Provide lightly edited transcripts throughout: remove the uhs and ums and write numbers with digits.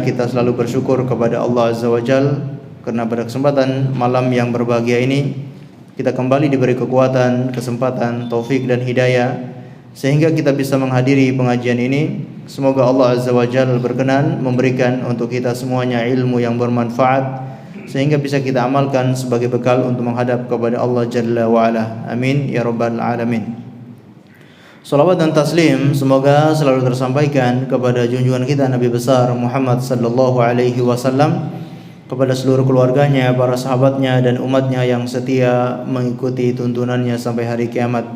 kita selalu bersyukur kepada Allah Azza wa Jal karena pada kesempatan malam yang berbahagia ini kita kembali diberi kekuatan, kesempatan, taufik dan hidayah sehingga kita bisa menghadiri pengajian ini. Semoga Allah Azza wa Jal berkenan memberikan untuk kita semuanya ilmu yang bermanfaat sehingga bisa kita amalkan sebagai bekal untuk menghadap kepada Allah Jalla wa Ala. Amin ya rabbal alamin. Salawat dan taslim semoga selalu tersampaikan kepada junjungan kita Nabi besar Muhammad sallallahu alaihi wasallam, kepada seluruh keluarganya, para sahabatnya dan umatnya yang setia mengikuti tuntunannya sampai hari kiamat.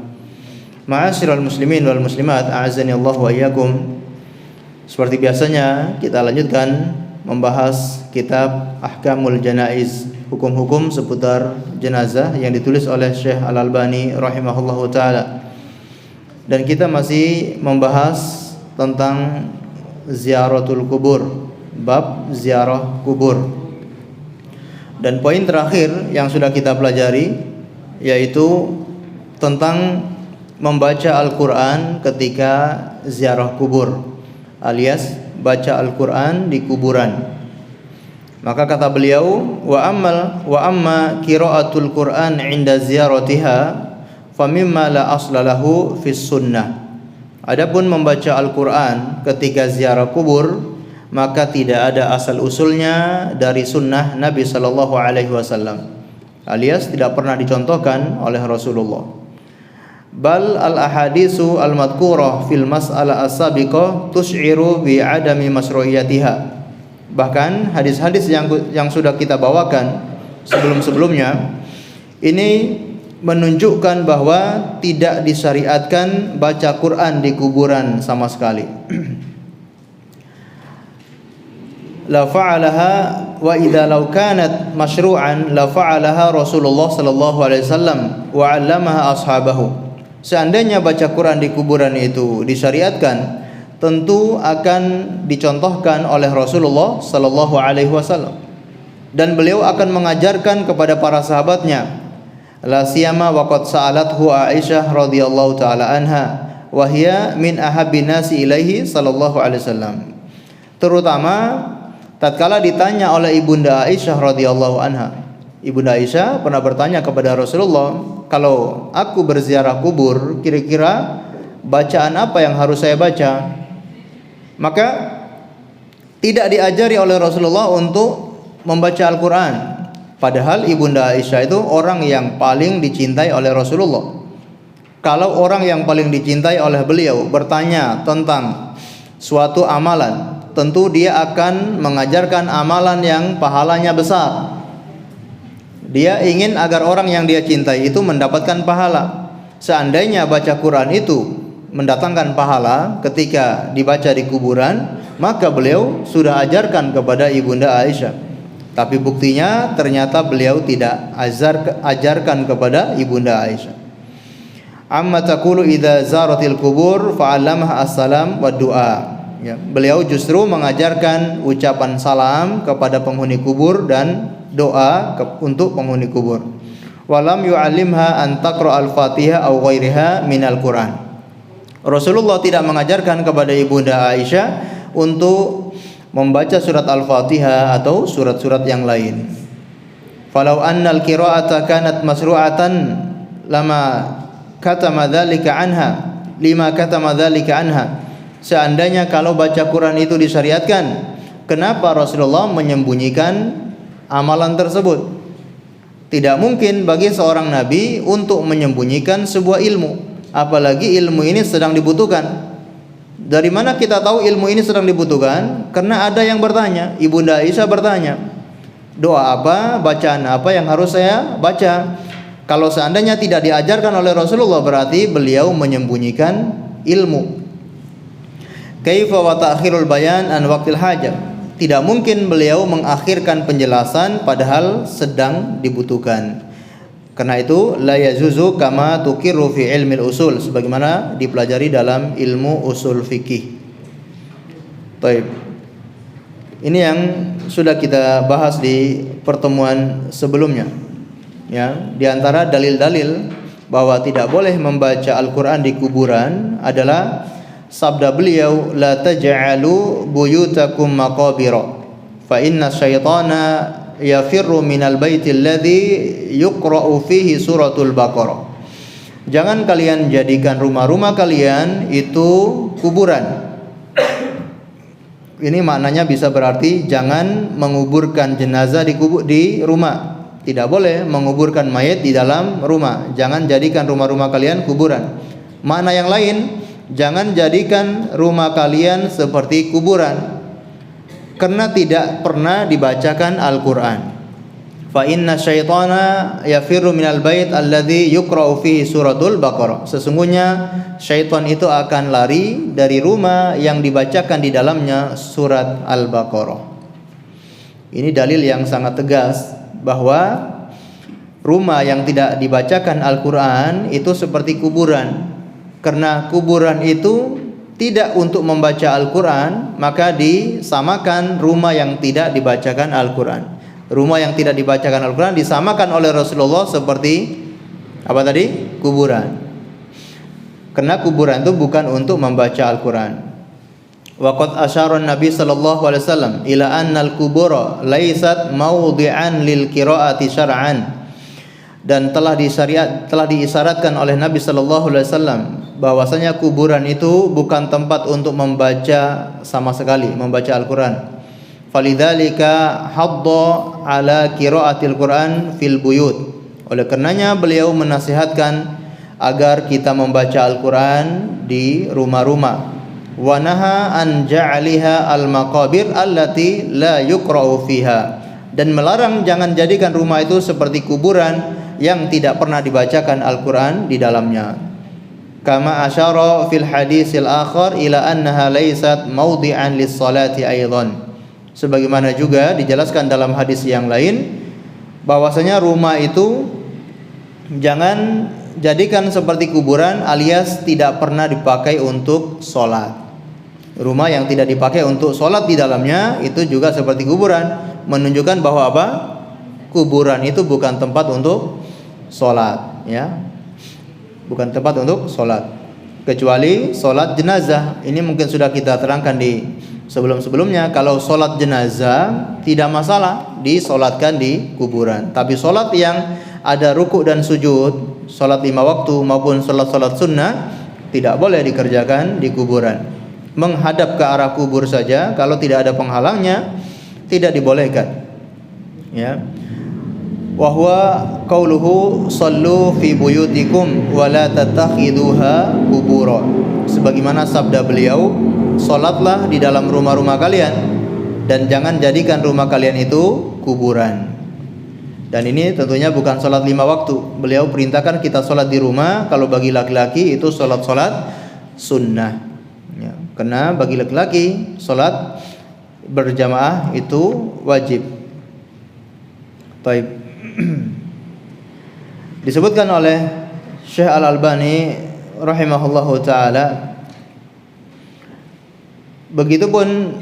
Ma'asyiral muslimin wal muslimat, a'azzani Allah wa iyyakum. Seperti biasanya kita lanjutkan membahas kitab Ahkamul Janaiz, hukum-hukum seputar jenazah yang ditulis oleh Syekh Al-Albani rahimahullahu taala. Dan kita masih membahas tentang ziaratul kubur, bab ziarah kubur. Dan poin terakhir yang sudah kita pelajari yaitu tentang membaca Al-Quran ketika ziarah kubur, alias baca Al-Quran di kuburan. Maka kata beliau, wa amma qiraatul Quran 'inda ziyaratiha famimma la asla lahu fis sunnah. Adapun membaca Al-Quran ketika ziarah kubur maka tidak ada asal usulnya dari sunnah Nabi sallallahu alaihi wasallam, alias tidak pernah dicontohkan oleh Rasulullah. Bal al ahadisu al madhkurah fil mas'alah as-sabiqah tusy'iru bi adami masru'iyatiha. Bahkan hadis-hadis yang sudah kita bawakan sebelum-sebelumnya ini menunjukkan bahwa tidak disyariatkan baca Quran di kuburan sama sekali. La fa'alaha wa idza law kanat masyru'an la fa'alaha Rasulullah sallallahu alaihi wasallam wa 'allamaha ashabahu. Seandainya baca Quran di kuburan itu disyariatkan, tentu akan dicontohkan oleh Rasulullah sallallahu alaihi wasallam dan beliau akan mengajarkan kepada para sahabatnya. La siyama waqad sa'alathu Aisyah radhiyallahu taala anha wa hiya min ahabbin nasi ilaihi sallallahu alaihi wasallam. Terutama tatkala ditanya oleh Ibunda Aisyah radhiyallahu anha. Ibunda Aisyah pernah bertanya kepada Rasulullah, kalau aku berziarah kubur, kira-kira bacaan apa yang harus saya baca? Maka tidak diajari oleh Rasulullah untuk membaca Al-Quran. Padahal Ibunda Aisyah itu orang yang paling dicintai oleh Rasulullah. Kalau orang yang paling dicintai oleh beliau bertanya tentang suatu amalan, tentu dia akan mengajarkan amalan yang pahalanya besar. Dia ingin agar orang yang dia cintai itu mendapatkan pahala. Seandainya baca Quran itu mendatangkan pahala ketika dibaca di kuburan, maka beliau sudah ajarkan kepada Ibunda Aisyah. Tapi buktinya ternyata beliau tidak ajarkan kepada Ibunda Aisyah. Amma taqulu idza zaratil kubur fa'allamaha assalam wa du'a. Ya, beliau justru mengajarkan ucapan salam kepada penghuni kubur dan doa untuk penghuni kubur. Walam yu'allimha an taqra al-Fatihah aw ghairiha minal Quran. Rasulullah tidak mengajarkan kepada Ibunda Aisyah untuk membaca surat Al-Fatihah atau surat-surat yang lain. Falau annal qira'ata kanat masru'atan lama katama dzalika anha, lima katama dzalika anha. Seandainya kalau baca Quran itu disyariatkan, kenapa Rasulullah menyembunyikan amalan tersebut? Tidak mungkin bagi seorang nabi untuk menyembunyikan sebuah ilmu, apalagi ilmu ini sedang dibutuhkan. Dari mana kita tahu ilmu ini sedang dibutuhkan? Karena ada yang bertanya. Ibunda Aisyah bertanya, doa apa, bacaan apa yang harus saya baca? Kalau seandainya tidak diajarkan oleh Rasulullah, berarti beliau menyembunyikan ilmu. Kaifa wa ta'khirul bayan an waqtil hajah. Tidak mungkin beliau mengakhirkan penjelasan padahal sedang dibutuhkan. Karena itu la yajuzu kama tuqirru fi ilmil usul, sebagaimana dipelajari dalam ilmu usul fikih. Baik. Ini yang sudah kita bahas di pertemuan sebelumnya. Ya, di antara dalil-dalil bahwa tidak boleh membaca Al-Qur'an di kuburan adalah sabda beliau, la taj'alu buyutakum maqabira. fa inna syaitana yafirru minal baitil ladzi yuqra'u fihi suratul Baqarah. Jangan kalian jadikan rumah-rumah kalian itu kuburan. Ini maknanya bisa berarti jangan menguburkan jenazah di rumah. Tidak boleh menguburkan mayat di dalam rumah. Jangan jadikan rumah-rumah kalian kuburan. Makna yang lain, jangan jadikan rumah kalian seperti kuburan, karena tidak pernah dibacakan Al-Quran. Fa inna syaitana yafirru minal bait alladzi yuqra'u fihi suratul Baqarah. Sesungguhnya syaitan itu akan lari dari rumah yang dibacakan di dalamnya surat Al-Baqarah. Ini dalil yang sangat tegas bahwa rumah yang tidak dibacakan Al-Quran itu seperti kuburan. Karena kuburan itu tidak untuk membaca Al-Quran, maka disamakan rumah yang tidak dibacakan Al-Quran. Rumah yang tidak dibacakan Al-Quran disamakan oleh Rasulullah seperti apa tadi? Kuburan. Karena kuburan itu bukan untuk membaca Al-Quran. Wa qad asyara Nabi sallallahu alaihi wasallam ila anna al-qubura laysat mawdi'an lil qira'ati syar'an. Dan telah diisyaratkan oleh Nabi sallallahu alaihi wasallam bahwasanya kuburan itu bukan tempat untuk membaca sama sekali, membaca Al-Quran. Falidzalika hadda ala qiraatil Quran fil buyut. Oleh karenanya beliau menasihatkan agar kita membaca Al-Quran di rumah-rumah. Wa naha an ja'aliha al-maqabir allati la yuqra'u fiha. Dan melarang jangan jadikan rumah itu seperti kuburan yang tidak pernah dibacakan Al-Quran di dalamnya. Kama asyara fil hadisil akhar ila annaha laysat mawdi'an lis-salati aidan. Sebagaimana juga dijelaskan dalam hadis yang lain bahwasanya rumah itu jangan jadikan seperti kuburan alias tidak pernah dipakai untuk sholat. Rumah yang tidak dipakai untuk sholat di dalamnya itu juga seperti kuburan, menunjukkan bahwa apa? Kuburan itu bukan tempat untuk sholat, ya, bukan tempat untuk sholat, kecuali sholat jenazah. Ini mungkin sudah kita terangkan di sebelum-sebelumnya. Kalau sholat jenazah tidak masalah disolatkan di kuburan. Tapi sholat yang ada ruku dan sujud, sholat 5 waktu maupun sholat-sholat sunnah tidak boleh dikerjakan di kuburan. Menghadap ke arah kubur saja kalau tidak ada penghalangnya tidak dibolehkan. Ya. Wa huwa qauluhu sallu fi buyutikum wa la tattakhiduha qubura. Sebagaimana sabda beliau, salatlah di dalam rumah-rumah kalian dan jangan jadikan rumah kalian itu kuburan. Dan ini tentunya bukan salat 5 waktu. Beliau perintahkan kita salat di rumah. Kalau bagi laki-laki itu salat-salat sunnah, ya. Karena bagi laki-laki salat berjamaah itu wajib. Baik. Disebutkan oleh Syekh Al-Albani rahimahullahu taala, begitupun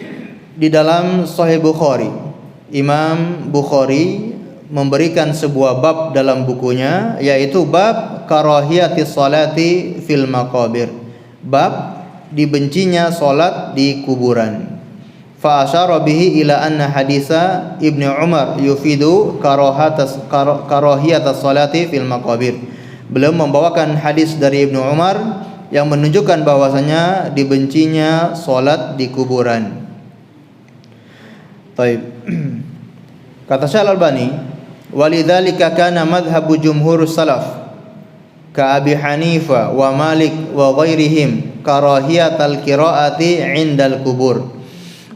di dalam Sahih Bukhari, Imam Bukhari memberikan sebuah bab dalam bukunya, yaitu bab karahiyatis salati fil maqabir, bab dibencinya salat di kuburan. Fa asyara bihi ila anna haditsa Ibnu Umar yufidu karahiyatas salati fil maqabir. Beliau membawakan hadis dari Ibnu Umar yang menunjukkan bahwasanya dibencinya salat di kuburan. Baik. Kata Syekh Al-Albani, walidzalika kana madhhabu jumhur salaf ka Abi Hanifah wa Malik wa ghairihim karahiyatal qiraati 'indal kubur.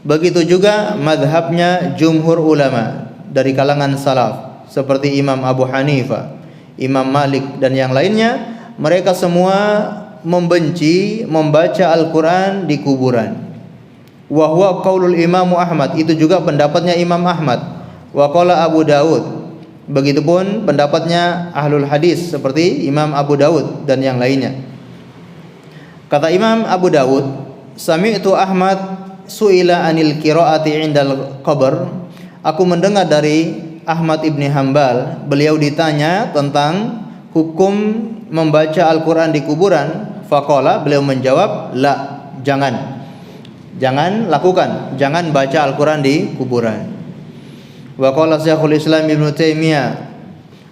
Begitu juga madhabnya jumhur ulama dari kalangan salaf seperti Imam Abu Hanifah, Imam Malik dan yang lainnya. Mereka semua membenci membaca Al-Quran di kuburan. Wa huwa qaulul Imam Ahmad, itu juga pendapatnya Imam Ahmad. Wa qala Abu Dawud, begitupun pendapatnya ahlul hadis seperti Imam Abu Dawud dan yang lainnya. Kata Imam Abu Dawud, sami'tu Ahmad su'ila anil qiraati 'indal qabr. Aku mendengar dari Ahmad ibni Hanbal, beliau ditanya tentang hukum membaca Al-Quran di kuburan. Faqala, beliau menjawab, la, jangan lakukan, jangan baca Al-Quran di kuburan. Wa qala Syekhul Islam Ibnu Taimiyah,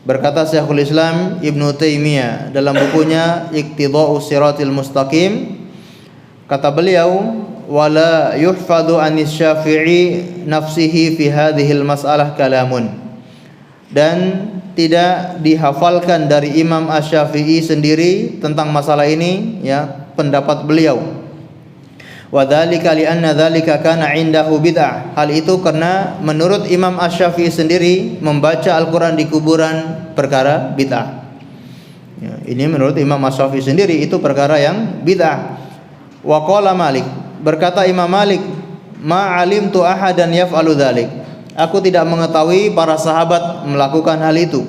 berkata Syekhul Islam Ibnu Taimiyah dalam bukunya Iqtida'us Shiratil Mustaqim, kata beliau, wala yuhfadhu anis Syafi'i nafsihi fi hadhil mas'alah kalamun, dan tidak dihafalkan dari Imam Asy-Syafi'i sendiri tentang masalah ini, ya, pendapat beliau. Wa dzalika li anna dzalika kana 'indahu bid'ah. Hal itu karena menurut Imam Asy-Syafi'i sendiri membaca Al-Qur'an di kuburan perkara bid'ah. Ya, ini menurut Imam Asy-Syafi'i sendiri itu perkara yang bid'ah. Wa qala Malik, berkata Imam Malik, ma 'alimtu ahadan yaf'alu dzalik. Aku tidak mengetahui para sahabat melakukan hal itu.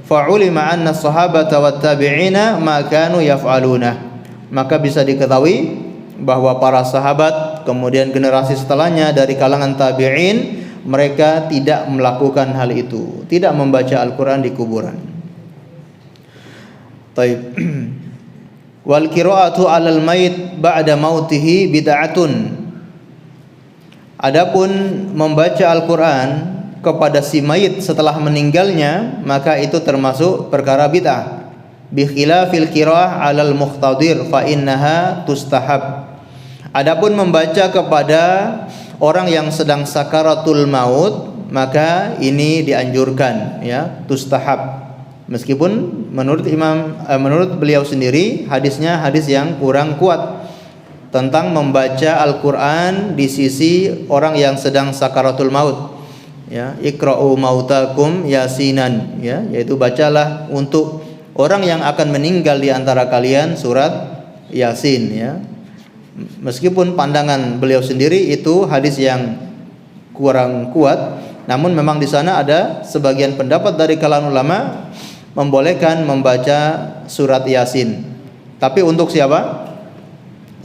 Fa 'ulima anna as-sahabata wat tabi'ina ma kanu yaf'aluna. Maka bisa diketahui bahwa para sahabat kemudian generasi setelahnya dari kalangan tabi'in, mereka tidak melakukan hal itu, tidak membaca Al-Qur'an di kuburan. Taib. Wal qira'atu 'alal mayit ba'da mautihi bid'atun. Adapun membaca Al-Qur'an kepada si mayit setelah meninggalnya, maka itu termasuk perkara bid'ah. Bi khilafil qira'ah 'alal muqtadir fa innaha tustahab. Adapun membaca kepada orang yang sedang sakaratul maut, maka ini dianjurkan, ya, tustahab. Meskipun menurut beliau sendiri hadisnya hadis yang kurang kuat tentang membaca Al-Qur'an di sisi orang yang sedang sakaratul maut. Ya, iqra'u mautakum yasinan, ya, yaitu bacalah untuk orang yang akan meninggal di antara kalian surat Yasin, ya. Meskipun pandangan beliau sendiri itu hadis yang kurang kuat, namun memang di sana ada sebagian pendapat dari kalangan ulama membolehkan membaca surat Yasin. Tapi untuk siapa?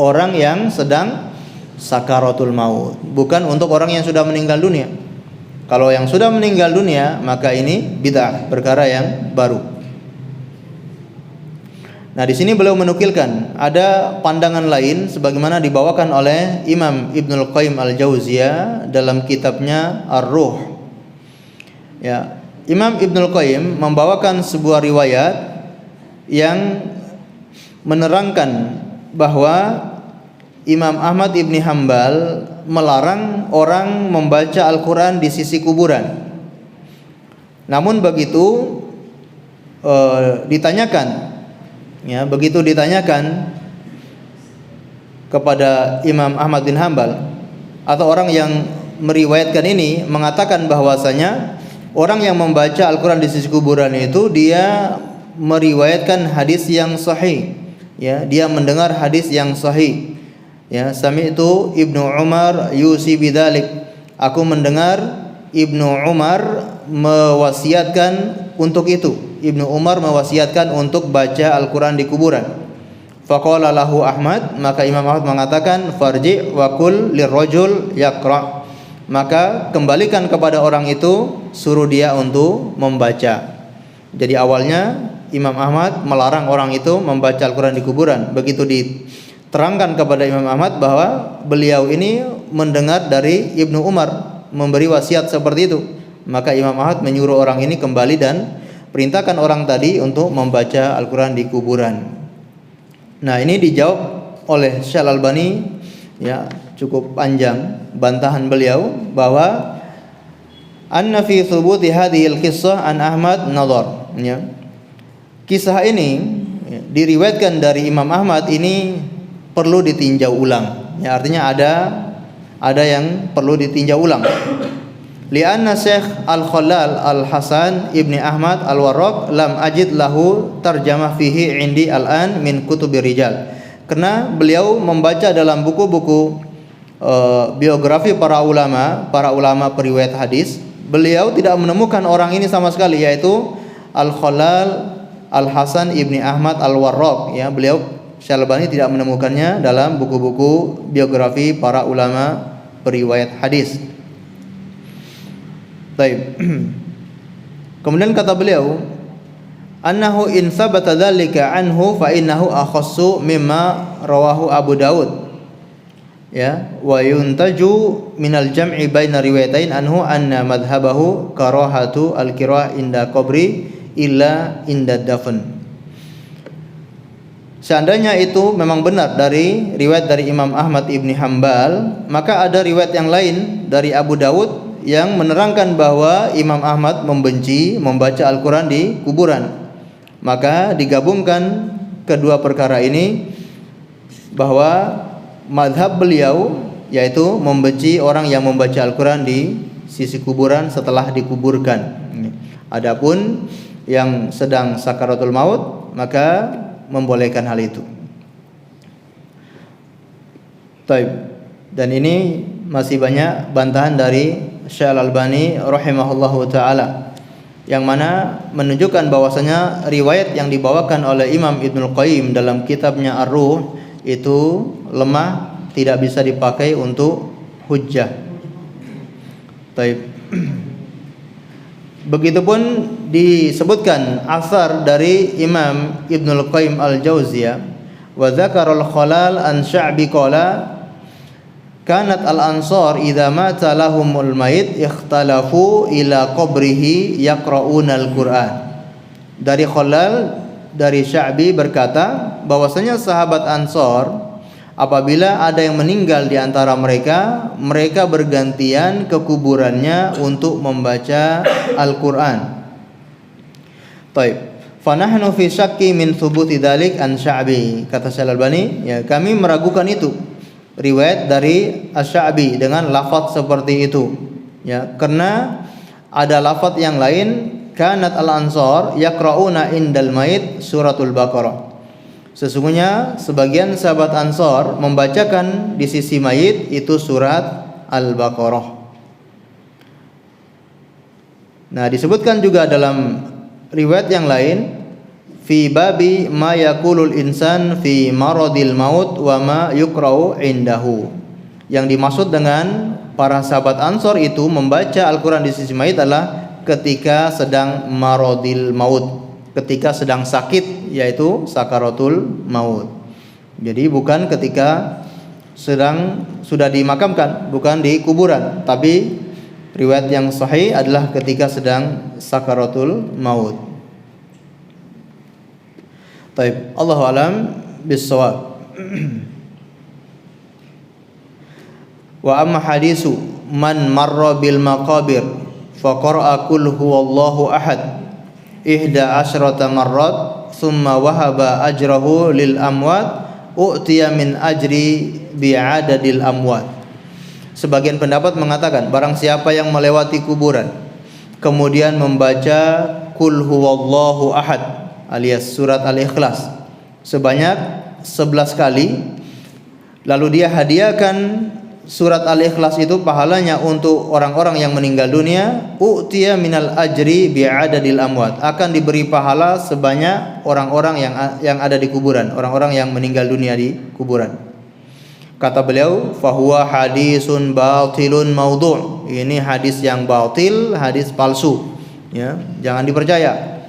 Orang yang sedang sakaratul maut, bukan untuk orang yang sudah meninggal dunia. Kalau yang sudah meninggal dunia, maka ini bid'ah, perkara yang baru. Nah, di sini beliau menukilkan ada pandangan lain sebagaimana dibawakan oleh Imam Ibnul Qayyim Al-Jauziyah dalam kitabnya Ar-Ruh. Ya, Imam Ibnul Qayyim membawakan sebuah riwayat yang menerangkan bahwa Imam Ahmad Ibni Hanbal melarang orang membaca Al-Qur'an di sisi kuburan. Namun begitu ditanyakan kepada Imam Ahmad bin Hanbal, atau orang yang meriwayatkan ini mengatakan bahwasanya orang yang membaca Al-Qur'an di sisi kuburan itu dia meriwayatkan hadis yang sahih, ya, dia mendengar hadis yang sahih. Ya, sami'tu Ibnu Umar yusi bidzalik. Aku mendengar Ibnu Umar mewasiatkan untuk itu. Ibnu Umar mewasiatkan untuk baca Al-Qur'an di kuburan. Faqala lahu Ahmad, maka Imam Ahmad mengatakan, farji wa qul lirrajul yaqra. Maka kembalikan kepada orang itu, suruh dia untuk membaca. Jadi awalnya Imam Ahmad melarang orang itu membaca Al-Qur'an di kuburan. Begitu diterangkan kepada Imam Ahmad bahwa beliau ini mendengar dari Ibnu Umar memberi wasiat seperti itu, maka Imam Ahmad menyuruh orang ini kembali dan perintahkan orang tadi untuk membaca Al-Qur'an di kuburan. Nah, ini dijawab oleh Syekh Al-Albani, ya, cukup panjang bantahan beliau bahwa anna fi thubuti hadhil qissah an Ahmad nadhar, ya. Kisah ini, ya, diriwayatkan dari Imam Ahmad ini perlu ditinjau ulang. Ya, artinya ada yang perlu ditinjau ulang. Lianna Syekh Al-Khalal Al-Hasan Ibni Ahmad Al-Warraq lam ajid lahu tarjamah fihi indi al-an min kutubir rijal. Karena beliau membaca dalam buku-buku biografi para ulama periwayat hadis, beliau tidak menemukan orang ini sama sekali, yaitu Al-Khalal Al-Hasan Ibni Ahmad Al-Warraq, ya. Beliau Syekh Al-Albani tidak menemukannya dalam buku-buku biografi para ulama periwayat hadis. Baik. Kemudian kata beliau, annahu in sabata dzalika anhu fa innahu akhassu mimma rawahu Abu Daud. Ya, wa yuntaju minal jam'i baina riwayatain anhu anna madhhabahu karahatu al-qira'ah inda qabri illa inda dafn. Seandainya itu memang benar dari riwayat dari Imam Ahmad ibni Hambal, maka ada riwayat yang lain dari Abu Dawud yang menerangkan bahwa Imam Ahmad membenci membaca Al-Quran di kuburan. Maka digabungkan kedua perkara ini, bahwa madhab beliau yaitu membenci orang yang membaca Al-Quran di sisi kuburan setelah dikuburkan. Adapun yang sedang sakaratul maut maka membolehkan hal itu. Taib. Dan ini masih banyak bantahan dari Syekh Al-Albani rahimahullahu taala, yang mana menunjukkan bahwasanya riwayat yang dibawakan oleh Imam Ibnul Qayyim dalam kitabnya Ar-Ruh itu lemah, tidak bisa dipakai untuk hujjah. Taib. Begitupun disebutkan asar dari Imam Ibnul Qayyim Al-Jauziyah, wa dzakarul Khalal an Sya'bi qala kanat al-ansar idza mata lahumul mayit ikhtalafu ila qabrihi yaqra'una al-Qur'an. Dari Khalal dari Sya'bi berkata bahwasanya sahabat Ansor apabila ada yang meninggal di antara mereka, mereka bergantian ke kuburannya untuk membaca Al-Qur'an. Taib. Fa nahnu fi syakki min thubuti dzalik an Sya'bi. Kata Syekh Al-Albani, ya kami meragukan itu. Riwayat dari Asy-Sya'bi dengan lafaz seperti itu. Ya, karena ada lafaz yang lain, kanat al-ansar yaqra'una indal mait suratul Baqarah. Sesungguhnya sebagian sahabat Ansar membacakan di sisi mayit itu surat Al-Baqarah. Nah, disebutkan juga dalam riwayat yang lain, fi babi ma yaqulul insan fi maradil maut wa ma yuqra'u indahu. Yang dimaksud dengan para sahabat Ansar itu membaca Al-Quran di sisi mayit adalah ketika sedang maradil maut, ketika sedang sakit, yaitu sakaratul maut. Jadi bukan ketika sedang sudah dimakamkan, bukan di kuburan, tapi riwayat yang sahih adalah ketika sedang sakaratul maut. Taib. Allahu a'lam bis-shawab. Wa amma hadisu man marra bil maqabir fa qara'a qul huwallahu ahad 11 marrat thumma wahaba ajrahu lil amwat u'tiya min ajri bi'adadil amwat. Sebagian pendapat mengatakan barang siapa yang melewati kuburan kemudian membaca qul huwallahu ahad alias surat Al-Ikhlas sebanyak 11 kali, lalu dia hadiahkan surat Al-Ikhlas itu pahalanya untuk orang-orang yang meninggal dunia, u'tiya minal ajri bi'adadil amwat, akan diberi pahala sebanyak orang-orang yang ada di kuburan, orang-orang yang meninggal dunia di kuburan. Kata beliau, fahuwa hadisun batilun maudhu'. Ini hadis yang batil, hadis palsu. Ya, jangan dipercaya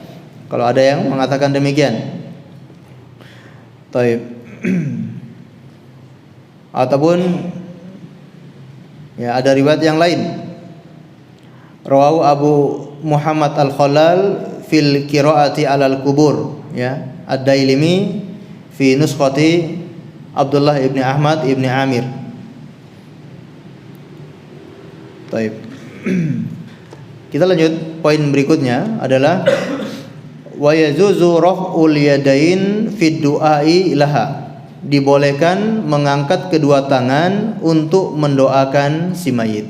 kalau ada yang mengatakan demikian. Taib. Ataupun ya ada riwayat yang lain. Rawahu Abu Muhammad Al-Khalal fil qiraati 'alal kubur, ya. Ad-Dailimi fi nuskhati Abdullah ibni Ahmad ibni Amir. Taib. Kita lanjut, poin berikutnya adalah wa yajuzu raf'ul yadain fid du'ai laha. Dibolehkan mengangkat kedua tangan untuk mendoakan si mayit.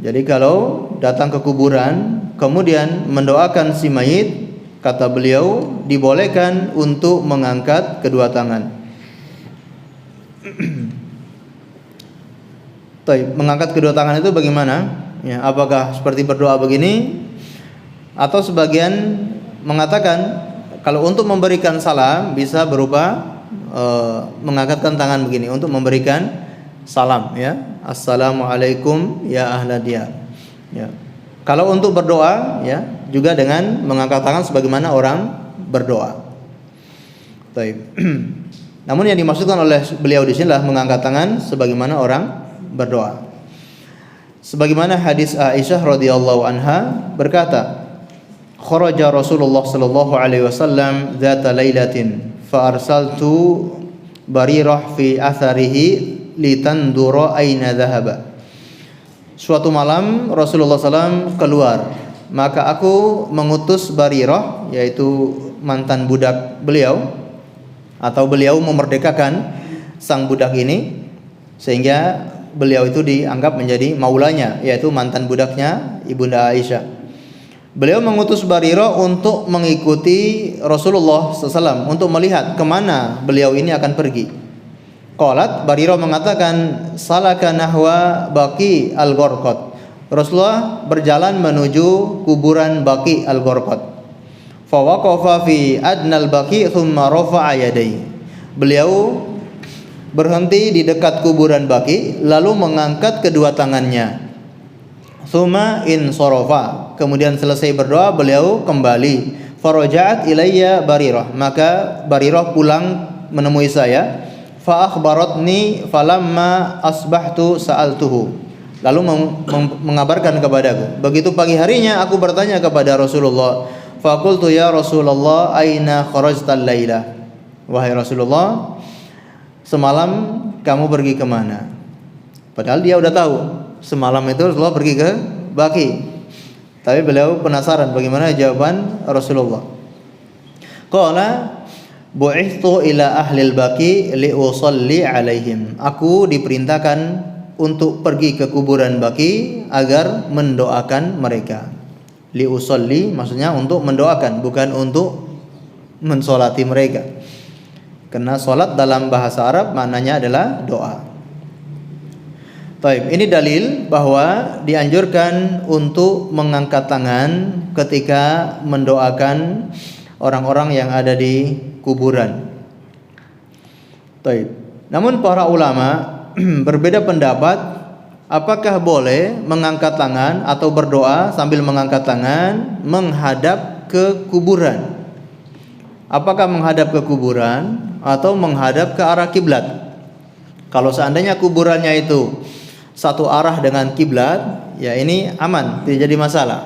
Jadi kalau datang ke kuburan kemudian mendoakan si mayit, kata beliau dibolehkan untuk mengangkat kedua tangan. Mengangkat kedua tangan itu bagaimana? Ya, apakah seperti berdoa begini? Atau sebagian mengatakan kalau untuk memberikan salam bisa berupa mengangkatkan tangan begini untuk memberikan salam, ya. Assalamualaikum ya ahla diyar. Ya. Kalau untuk berdoa, ya, juga dengan mengangkat tangan sebagaimana orang berdoa. Baik. Namun yang dimaksudkan oleh beliau di sini adalah mengangkat tangan sebagaimana orang berdoa. Sebagaimana hadis Aisyah radhiyallahu anha berkata, kharaja Rasulullah sallallahu alaihi wasallam dzata lailatin fa arsaltu barirah fi atharihi litandura aina dhahaba. Suatu malam Rasulullah SAW keluar, maka aku mengutus Barirah, yaitu mantan budak beliau, atau beliau memerdekakan sang budak ini sehingga beliau itu dianggap menjadi maulanya, yaitu mantan budaknya Ibunda Aisyah. Beliau mengutus Barirah untuk mengikuti Rasulullah SAW, untuk melihat kemana beliau ini akan pergi. Qalat, Barirah mengatakan, salaka nahwa Baqi al-Gharqad. Rasulullah berjalan menuju kuburan Baqi al-Gharqad. Fa waqafa fi adnal Baqi thumma rafa'a yadayhi. Beliau berhenti di dekat kuburan Baqi lalu mengangkat kedua tangannya. Thumma in sarafa. Kemudian selesai berdoa beliau kembali. Faraja'at ilayya Barirah. Maka Barirah pulang menemui saya. Fa akhbaratni falamma asbahtu sa'altuhu. Lalu mengabarkan kepadaku. Begitu pagi harinya aku bertanya kepada Rasulullah. Fa qultu ya Rasulullah aina kharajta al-laila? Wahai Rasulullah, semalam kamu pergi kemana? Padahal dia udah tahu semalam itu Rasulullah pergi ke Baqi. Tapi beliau penasaran bagaimana jawaban Rasulullah. Qala bu'ithtu ila ahlil Baqi liusalli alaihim. Aku diperintahkan untuk pergi ke kuburan Baqi agar mendoakan mereka. Liusalli maksudnya untuk mendoakan, bukan untuk mensolati mereka. Karena solat dalam bahasa Arab maknanya adalah doa. Baik, ini dalil bahwa dianjurkan untuk mengangkat tangan ketika mendoakan orang-orang yang ada di kuburan. Baik. Namun para ulama berbeda pendapat, apakah boleh mengangkat tangan atau berdoa sambil mengangkat tangan menghadap ke kuburan? Apakah menghadap ke kuburan atau menghadap ke arah kiblat? Kalau seandainya kuburannya itu satu arah dengan kiblat, ya ini aman, tidak jadi masalah.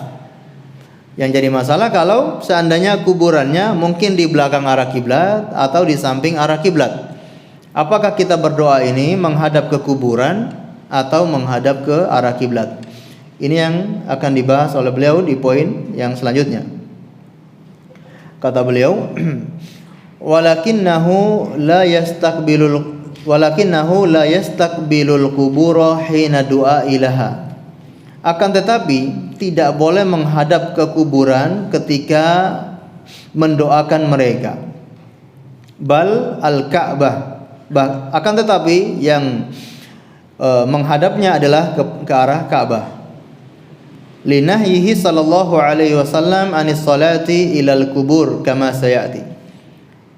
Yang jadi masalah kalau seandainya kuburannya mungkin di belakang arah kiblat atau di samping arah kiblat. Apakah kita berdoa ini menghadap ke kuburan atau menghadap ke arah kiblat? Ini yang akan dibahas oleh beliau di poin yang selanjutnya. Kata beliau, walakinnahu la yastaqbilul qubura hina du'a ilaha. Akan tetapi tidak boleh menghadap ke kuburan ketika mendoakan mereka. Bal al-Ka'bah. Akan tetapi yang menghadapnya adalah ke arah Ka'bah. Linahyihi sallallahu alaihi wasallam anis salati ilal kubur kama sayati.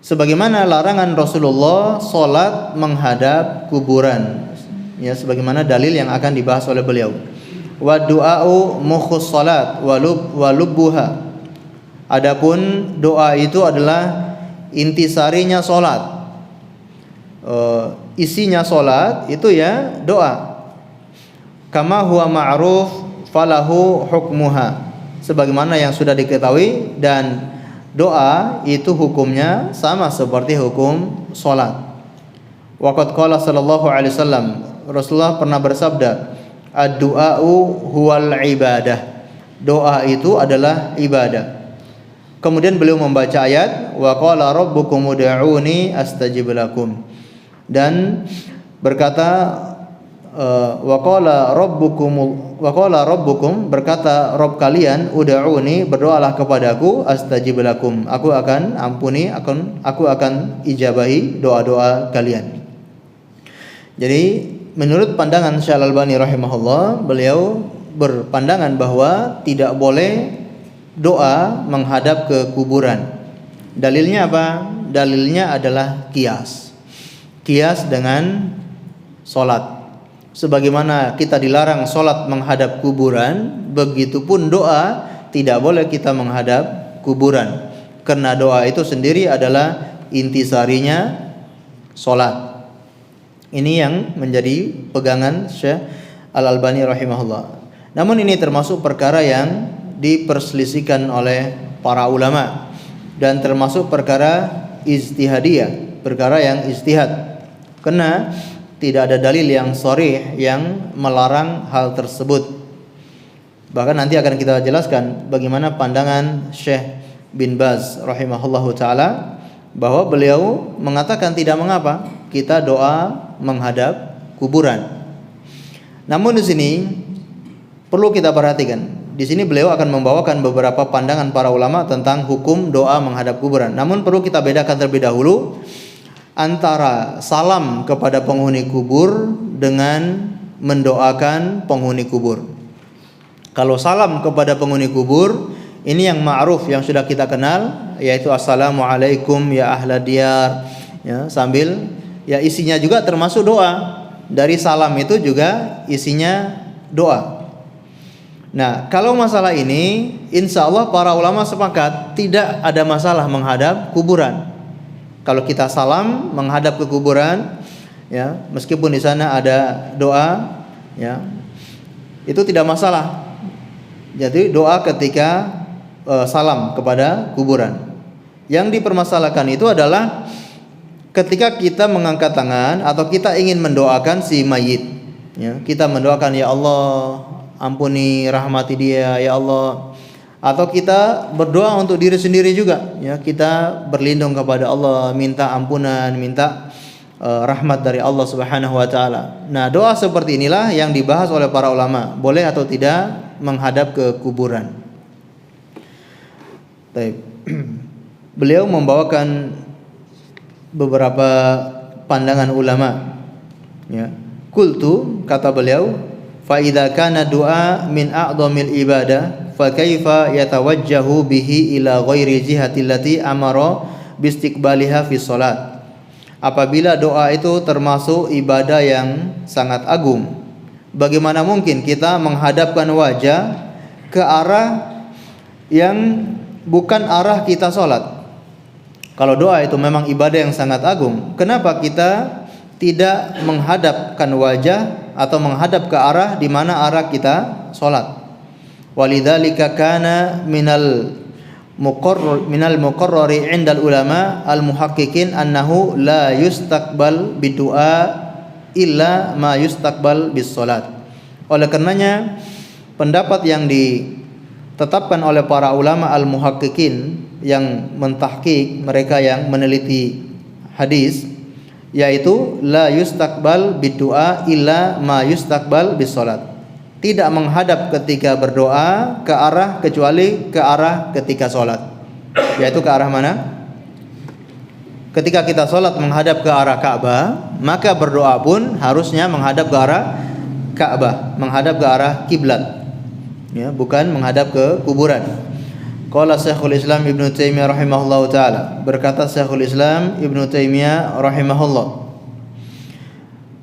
Sebagaimana larangan Rasulullah salat menghadap kuburan. Ya, sebagaimana dalil yang akan dibahas oleh beliau. Wa du'a'u mukhus salat wa lubbuha. Adapun doa itu adalah intisarinya salat. Isinya salat itu ya doa. Kama huwa ma'ruf falahu hukmuha. Sebagaimana yang sudah diketahui, dan doa itu hukumnya sama seperti hukum salat. Waqad qala sallallahu alaihi wasallam, Rasulullah pernah bersabda, ad-du'a'u huwal ibadah. Doa itu adalah ibadah. Kemudian beliau membaca ayat wa qala rabbukum ud'uni astajib lakum. Dan berkata wa qala rabbukum berkata Rabb kalian ud'uni berdoalah kepadaku astajib lakum. Aku akan ampuni, aku akan ijabahi doa-doa kalian. Jadi menurut pandangan Syekh Al-Albani rahimahullah, beliau berpandangan bahwa tidak boleh doa menghadap ke kuburan. Dalilnya apa? Dalilnya adalah qiyas dengan salat. Sebagaimana kita dilarang salat menghadap kuburan, begitupun doa tidak boleh kita menghadap kuburan. Karena doa itu sendiri adalah intisarinya salat. Ini yang menjadi pegangan Syekh Al-Albani rahimahullah. Namun ini termasuk perkara yang diperselisihkan oleh para ulama dan termasuk perkara ijtihadiyah, perkara yang ijtihad. Karena tidak ada dalil yang sharih yang melarang hal tersebut. Bahkan nanti akan kita jelaskan bagaimana pandangan Syekh bin Baz rahimahullahu taala, bahwa beliau mengatakan tidak mengapa kita doa menghadap kuburan. Namun di sini perlu kita perhatikan. Di sini beliau akan membawakan beberapa pandangan para ulama tentang hukum doa menghadap kuburan. Namun perlu kita bedakan terlebih dahulu antara salam kepada penghuni kubur dengan mendoakan penghuni kubur. Kalau salam kepada penghuni kubur, ini yang ma'ruf, yang sudah kita kenal, yaitu assalamualaikum ya ahla diyar, ya, sambil ya isinya juga termasuk doa. Dari salam itu juga isinya doa. Nah, kalau masalah ini insya Allah para ulama sepakat tidak ada masalah menghadap kuburan. Kalau kita salam menghadap ke kuburan, ya, meskipun di sana ada doa, ya, itu tidak masalah. Jadi doa ketika salam kepada kuburan. Yang dipermasalahkan itu adalah ketika kita mengangkat tangan atau kita ingin mendoakan si mayit, ya, kita mendoakan ya Allah ampuni rahmati dia ya Allah, atau kita berdoa untuk diri sendiri juga, ya, kita berlindung kepada Allah, minta ampunan, minta rahmat dari Allah Subhanahu wa taala. Nah, doa seperti inilah yang dibahas oleh para ulama, boleh atau tidak menghadap ke kuburan. Baik. Beliau membawakan beberapa pandangan ulama, ya. Qultu, kata beliau, fa idza kana du'a min a'dhamil ibadah fa kaifa yatawajjahu bihi ila ghairi jihati allati amara biistiqbaliha fi shalat. Apabila doa itu termasuk ibadah yang sangat agung, bagaimana mungkin kita menghadapkan wajah ke arah yang bukan arah kita salat? Kalau doa itu memang ibadah yang sangat agung, kenapa kita tidak menghadapkan wajah atau menghadap ke arah di mana arah kita salat? Walidzalika kana minal muqarrari 'indal ulama al-muhaqqiqin annahu la yustaqbal bidu'a illa ma yustaqbal bis salat. Oleh karenanya pendapat yang ditetapkan oleh para ulama al-muhaqqiqin yang mentahqiq, mereka yang meneliti hadis, yaitu la yustaqbal bidu'a illa ma yustaqbal bis salat. Tidak menghadap ketika berdoa ke arah kecuali ke arah ketika salat. Yaitu ke arah mana? Ketika kita salat menghadap ke arah Ka'bah, maka berdoa pun harusnya menghadap ke arah Ka'bah, menghadap ke arah kiblat. Ya, bukan menghadap ke kuburan. Qala Syekhul Islam Ibnu Taimiyah rahimahullahu taala, berkata Syekhul Islam Ibnu Taimiyah rahimahullah,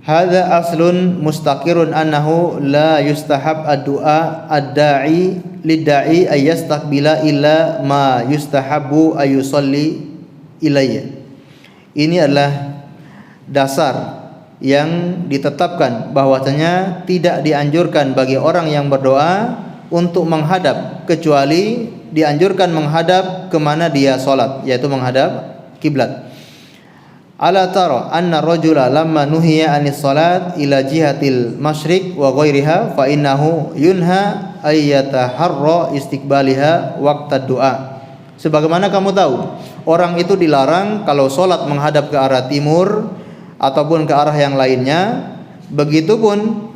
hadza aslun mustaqirun annahu la yustahab ad-du'a ad-da'i lid-da'i ay yastaqbila illa ma yustahabu ay yusalli ilayya. Ini adalah dasar yang ditetapkan bahwasanya tidak dianjurkan bagi orang yang berdoa untuk menghadap, kecuali dianjurkan menghadap kemana dia salat, yaitu menghadap kiblat. Ala tara anna rajula lamma nuhiya anis salat ila jihatil masyriq wa ghairiha fa innahu yunha ay yataharra istiqbaliha waqta du'a. Sebagaimana kamu tahu, orang itu dilarang kalau salat menghadap ke arah timur ataupun ke arah yang lainnya. Begitupun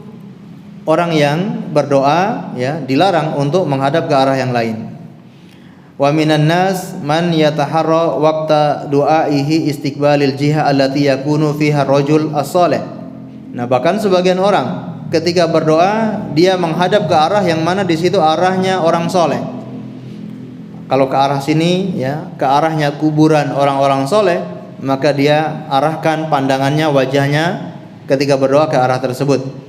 orang yang berdoa, ya, dilarang untuk menghadap ke arah yang lain. Wa minan nas man yataharra waqta du'aihi istiqbalil jiha allati yakunu fiha rajul as-salih. Nah, bahkan sebagian orang ketika berdoa dia menghadap ke arah yang mana di situ arahnya orang soleh. Kalau ke arah sini, ya, ke arahnya kuburan orang-orang soleh, maka dia arahkan pandangannya, wajahnya ketika berdoa ke arah tersebut.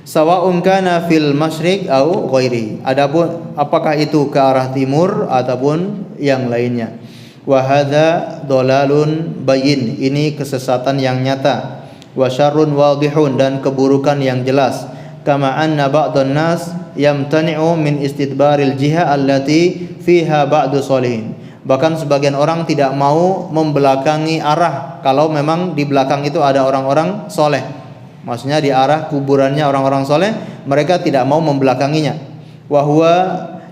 Sawa'un kana fil masyriq au ghairi. Adapun apakah itu ke arah timur ataupun yang lainnya. Wa hadza dhalalun bayyin, ini kesesatan yang nyata. Wa syarrun wadihun, dan keburukan yang jelas. Kama anna ba'dhan nas yamtani'u min istidbaril jiha allati fiha ba'du sholihin. Bahkan sebagian orang tidak mau membelakangi arah kalau memang di belakang itu ada orang-orang soleh. Maksudnya di arah kuburannya orang-orang soleh, mereka tidak mau membelakanginya. Wa huwa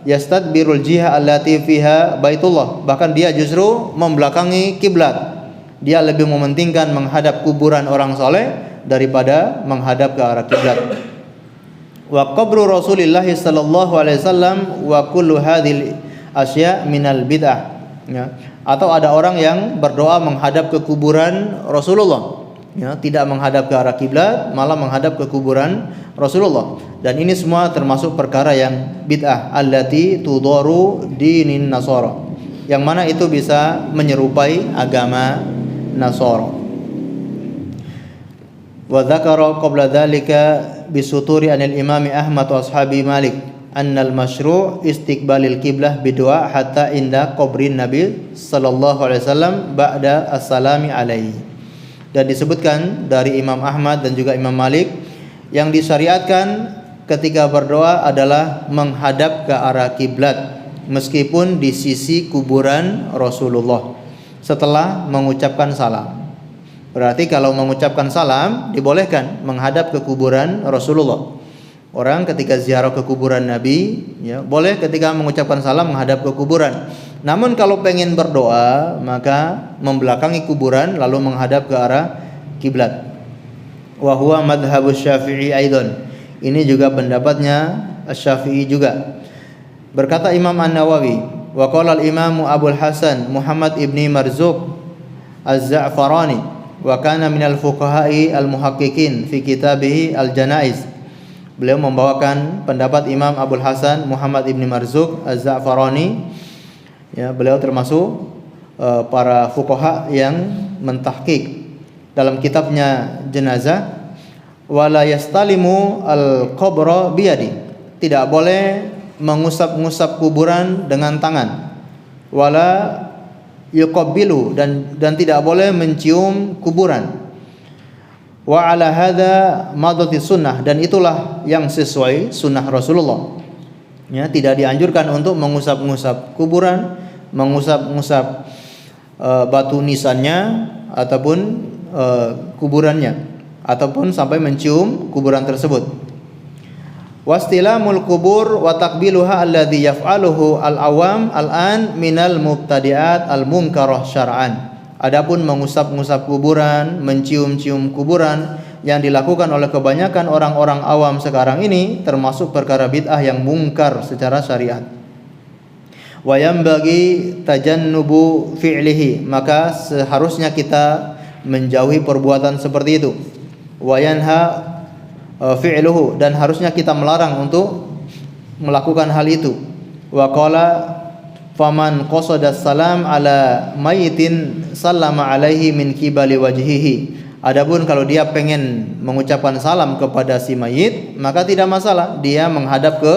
yastadbirul jiha allati fiha baitullah. Bahkan dia justru membelakangi kiblat. Dia lebih mementingkan menghadap kuburan orang soleh daripada menghadap ke arah kiblat. Wa qabru Rasulillah sallallahu alaihi wasallam wa kullu hadhil asya minal bid'ah. Ya. Atau ada orang yang berdoa menghadap ke kuburan Rasulullah, ya, tidak menghadap ke arah kiblat, malah menghadap ke kuburan Rasulullah. Dan ini semua termasuk perkara yang bid'ah, allati tudaru dinin Nasara, yang mana itu bisa menyerupai agama Nasara. Wa dzakara qabla dzalika bisuturi anil Imam Ahmad wa ashabi Malik annal masyru' istiqbalil qiblah bidua hatta inda qabrin Nabi sallallahu alaihi wasallam ba'da as-salami alaihi. Dan disebutkan dari Imam Ahmad dan juga Imam Malik, yang disyariatkan ketika berdoa adalah menghadap ke arah kiblat meskipun di sisi kuburan Rasulullah setelah mengucapkan salam. Berarti kalau mengucapkan salam dibolehkan menghadap ke kuburan Rasulullah. Orang ketika ziarah ke kuburan Nabi, ya, boleh ketika mengucapkan salam menghadap ke kuburan. Namun kalau pengen berdoa, maka membelakangi kuburan lalu menghadap ke arah kiblat. Wa huwa madhhabus Syafi'i aidan. Ini juga pendapatnya Asy-Syafi'i juga. Berkata Imam An-Nawawi, wa qala al-Imam Abul Hasan Muhammad ibni Marzuq Az-Za'farani wa kana minal fuqaha'i al-muhaqqiqin fi kitabihi al-Janaiz. Beliau membawakan pendapat Imam Abul Hasan Muhammad ibni Marzuq Az-Za'farani. Ya, beliau termasuk para fuqaha yang mentahqiq dalam kitabnya Jenazah. Wala yastalimu al-qabra biyadi. Tidak boleh mengusap-ngusap kuburan dengan tangan. Wala yuqabbilu, dan tidak boleh mencium kuburan. Wa ala hadza madati sunnah, dan itulah yang sesuai sunnah Rasulullah. Ya, tidak dianjurkan untuk mengusap-ngusap kuburan, mengusap-ngusap batu nisannya ataupun kuburannya, ataupun sampai mencium kuburan tersebut. Wastilamul kubur wa takbiluha alladhi yaf'aluhu al-awam al-an minal mubtadi'at al-munkarah syar'an. Adapun mengusap-ngusap kuburan, mencium-cium kuburan yang dilakukan oleh kebanyakan orang-orang awam sekarang ini termasuk perkara bid'ah yang mungkar secara syariat. Wa yanbaghi tajannubu fi'lihi, maka seharusnya kita menjauhi perbuatan seperti itu. Wa yanha fi'luhu, dan harusnya kita melarang untuk melakukan hal itu. Wa qala faman qasada salam ala mayitin sallama alaihi min qibali wajhihi. Adapun kalau dia pengen mengucapkan salam kepada si mayit, maka tidak masalah dia menghadap ke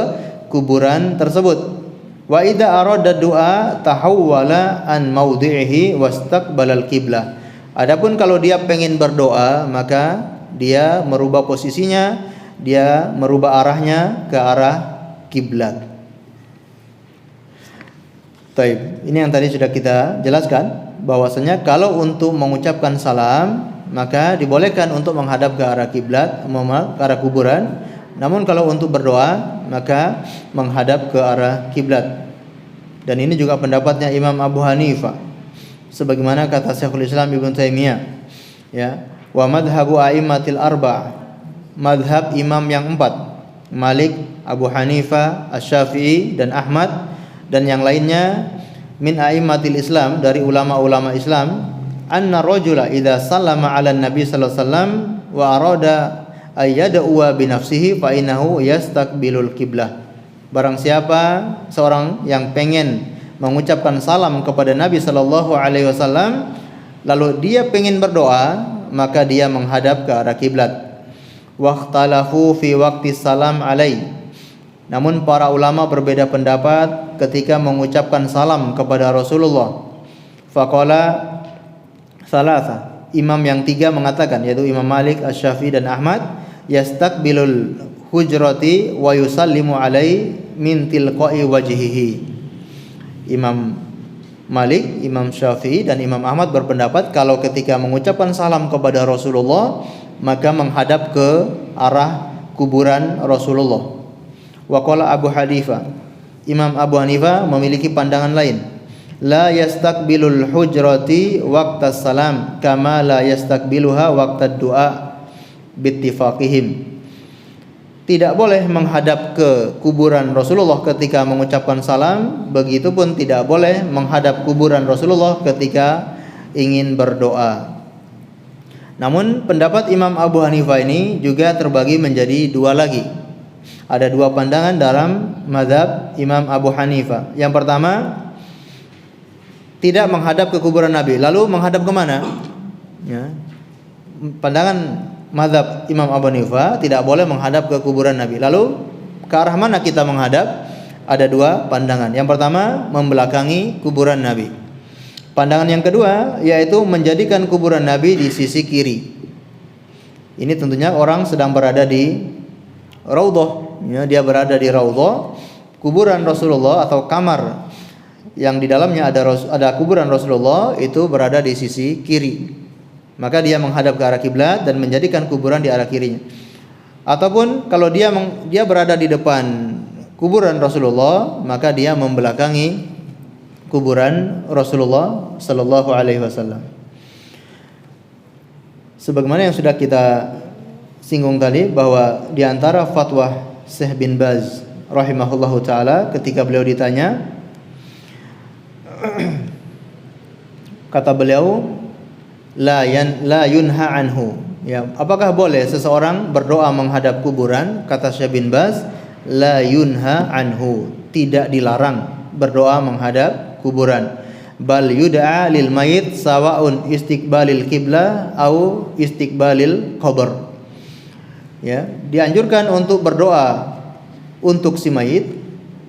kuburan tersebut. Wa idza arada du'a tahawwala an maudhi'ihi wastaqbalal qiblah. Adapun kalau dia pengen berdoa, maka dia merubah posisinya, dia merubah arahnya ke arah kiblat. Baik, ini yang tadi sudah kita jelaskan bahwasanya kalau untuk mengucapkan salam maka dibolehkan untuk menghadap ke arah kiblat, ke arah kuburan. Namun kalau untuk berdoa maka menghadap ke arah kiblat. Dan ini juga pendapatnya Imam Abu Hanifah, sebagaimana kata Syekhul Islam Ibnu Taimiyah. Ya, wa madhabu a'immatil arba', madhab imam yang 4, Malik, Abu Hanifah, Asy-Syafi'i dan Ahmad dan yang lainnya min a'immatil Islam, dari ulama-ulama Islam, anna rajula idza sallama 'ala nabi sallallahu alaihi wasallam wa arada ayyad'u bi nafsihi fa innahu yastaqbilul qiblah. Barang siapa seorang yang pengen mengucapkan salam kepada Nabi sallallahu alaihi wasallam lalu dia pengen berdoa, maka dia menghadap ke arah kiblat. Waqtalafu fi waqti salam alaihi. Namun para ulama berbeda pendapat ketika mengucapkan salam kepada Rasulullah. Faqala thalatha. Imam yang tiga mengatakan, yaitu Imam Malik, Asy-Syafi'i dan Ahmad, yastaqbilul hujrati wa yusallimu alai min tilqa'i wajhihi. Imam Malik, Imam Syafi'i dan Imam Ahmad berpendapat kalau ketika mengucapkan salam kepada Rasulullah maka menghadap ke arah kuburan Rasulullah. Wa qala Abu Hanifah, Imam Abu Hanifah memiliki pandangan lain. La yastaqbilul hujrati waqtas salam kama la yastaqbiluha waqtad du'a bittifaqihim. Tidak boleh menghadap ke kuburan Rasulullah ketika mengucapkan salam, begitupun tidak boleh menghadap kuburan Rasulullah ketika ingin berdoa. Namun pendapat Imam Abu Hanifah ini juga terbagi menjadi dua lagi. Ada dua pandangan dalam mazhab Imam Abu Hanifah. Yang pertama, tidak menghadap ke kuburan Nabi. Lalu menghadap kemana? Ya. Pandangan mazhab Imam Abu Hanifah tidak boleh menghadap ke kuburan Nabi. Lalu ke arah mana kita menghadap? Ada dua pandangan. Yang pertama, membelakangi kuburan Nabi. Pandangan yang kedua yaitu menjadikan kuburan Nabi di sisi kiri. Ini tentunya orang sedang berada di Raudhah, ya, dia berada di Raudhah, kuburan Rasulullah atau kamar yang di dalamnya ada kuburan Rasulullah itu berada di sisi kiri. Maka dia menghadap ke arah kiblat dan menjadikan kuburan di arah kirinya. Ataupun kalau dia berada di depan kuburan Rasulullah, maka dia membelakangi kuburan Rasulullah sallallahu alaihi wasallam. Sebagaimana yang sudah kita singgung tadi bahwa di antara fatwa Syekh bin Baz rahimahullahu taala ketika beliau ditanya, kata beliau, la yunha anhu, ya, apakah boleh seseorang berdoa menghadap kuburan? Kata Syekh bin Baz, la yunha anhu, tidak dilarang berdoa menghadap kuburan. Bal yud'a lil mayit sawa'un istiqbalil qiblah au istiqbalil qabr. Ya, dianjurkan untuk berdoa untuk si mayit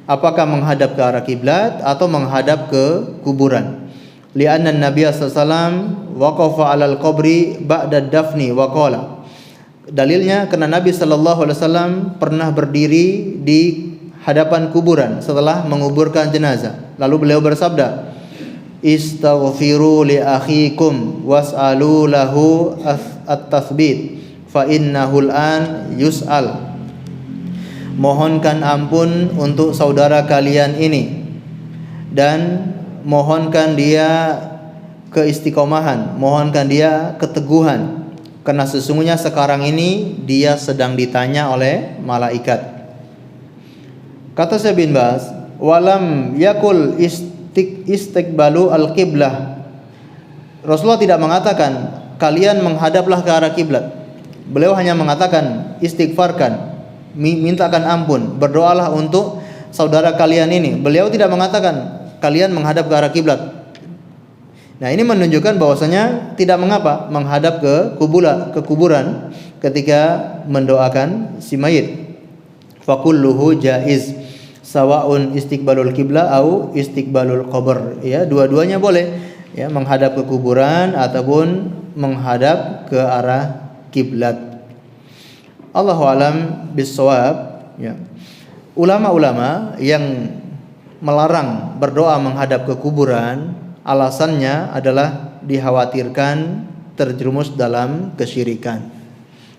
apakah menghadap ke arah kiblat atau menghadap ke kuburan. Li'anna Nabi sallallahu alaihi wasallam waqafa 'alal qabri ba'da dafni wa qala. Dalilnya karena Nabi sallallahu alaihi wasallam pernah berdiri di hadapan kuburan setelah menguburkan jenazah. Lalu beliau bersabda, istaghfiru li akhikum was'alu lahu at-tathbit fa innahu al-an yus'al. Mohonkan ampun untuk saudara kalian ini dan mohonkan dia keistiqomahan, mohonkan dia keteguhan, karena sesungguhnya sekarang ini dia sedang ditanya oleh malaikat. Kata Syekh bin Baz, walam yakul istiqbalu al-qiblah. Rasulullah tidak mengatakan kalian menghadaplah ke arah kiblat. Beliau hanya mengatakan istighfarkan, mintakan ampun, berdoalah untuk saudara kalian ini. Beliau tidak mengatakan kalian menghadap ke arah kiblat. Nah, ini menunjukkan bahwasanya tidak mengapa menghadap ke kuburan ketika mendoakan si mayit. Fakulluhu jaiz sawa'un istiqbalul qiblah au istiqbalul qabr, ya, dua-duanya boleh, ya, menghadap ke kuburan ataupun menghadap ke arah kiblat. Allahu alam bissawab, ya. Ulama-ulama yang melarang berdoa menghadap ke kuburan alasannya adalah dikhawatirkan terjerumus dalam kesyirikan,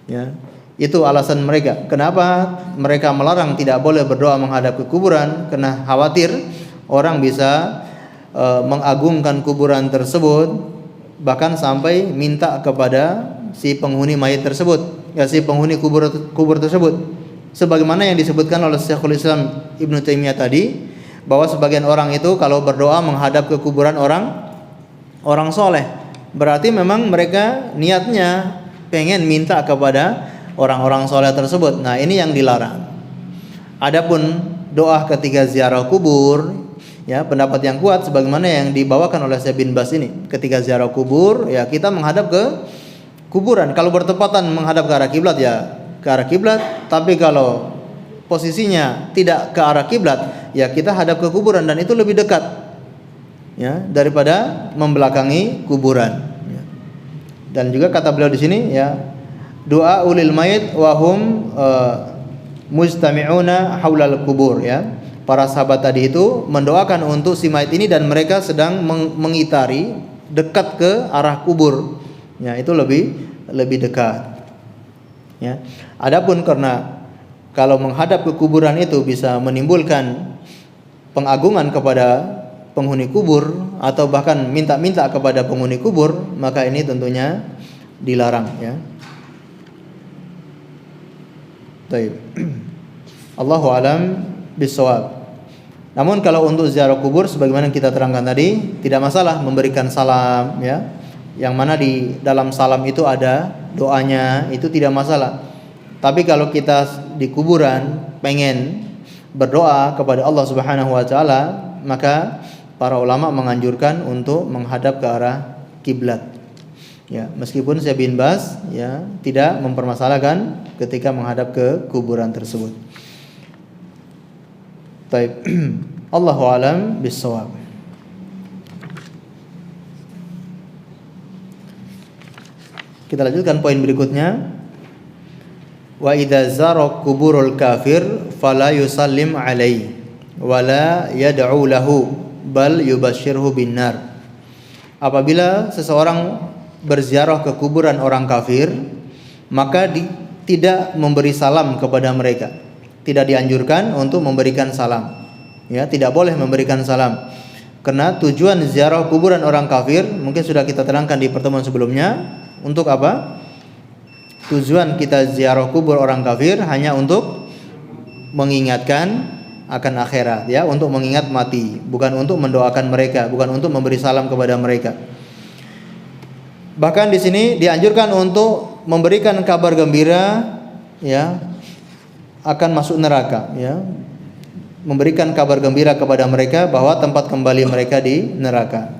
ya. Itu alasan mereka. Kenapa mereka melarang tidak boleh berdoa menghadap ke kuburan? Karena khawatir orang bisa mengagungkan kuburan tersebut, bahkan sampai minta kepada si penghuni mayit tersebut, ya, si penghuni kubur tersebut. Sebagaimana yang disebutkan oleh Syekhul Islam Ibnu Taimiyah tadi, bahwa sebagian orang itu kalau berdoa menghadap ke kuburan orang soleh, berarti memang mereka niatnya pengen minta kepada orang-orang soleh tersebut. Nah, ini yang dilarang. Adapun doa ketika ziarah kubur, ya, pendapat yang kuat sebagaimana yang dibawakan oleh Syekh bin Baz ini, ketika ziarah kubur, ya, kita menghadap ke kuburan. Kalau bertepatan menghadap ke arah kiblat, ya ke arah kiblat. Tapi kalau posisinya tidak ke arah kiblat, ya kita hadap ke kuburan dan itu lebih dekat. ya, daripada membelakangi kuburan. Ya. Dan juga kata beliau di sini, ya, doa ulil mayit wahum mujtami'una haulal kubur, ya. Para sahabat tadi itu mendoakan untuk si mayit ini dan mereka sedang mengitari dekat ke arah kubur. Ya, itu lebih dekat. Ya. Adapun karena kalau menghadap ke kuburan itu bisa menimbulkan pengagungan kepada penghuni kubur atau bahkan minta-minta kepada penghuni kubur, maka ini tentunya dilarang, ya. Baik. Allahu alam bissawab. Namun kalau untuk ziarah kubur sebagaimana kita terangkan tadi, tidak masalah memberikan salam, ya. Yang mana di dalam salam itu ada doanya, itu tidak masalah. Tapi kalau kita di kuburan pengen berdoa kepada Allah Subhanahu wa taala, maka para ulama menganjurkan untuk menghadap ke arah kiblat. Ya, meskipun Syekh bin Baz, ya, tidak mempermasalahkan ketika menghadap ke kuburan tersebut. Baik. Allahu alam bissawab. Kita lanjutkan poin berikutnya. Wa idza zara kuburul kafir fala yusallim alaihi wa la yad'u lahu bal yubashshirhu bin nar. Apabila seseorang berziarah ke kuburan orang kafir, maka tidak memberi salam kepada mereka. Tidak dianjurkan untuk memberikan salam. Ya, tidak boleh memberikan salam. Karena tujuan ziarah kuburan orang kafir mungkin sudah kita terangkan di pertemuan sebelumnya. Untuk apa? Tujuan kita ziarah kubur orang kafir hanya untuk mengingatkan akan akhirat, ya, untuk mengingat mati, bukan untuk mendoakan mereka, bukan untuk memberi salam kepada mereka. Bahkan di sini dianjurkan untuk memberikan kabar gembira, ya, akan masuk neraka, ya. Memberikan kabar gembira kepada mereka bahwa tempat kembali mereka di neraka.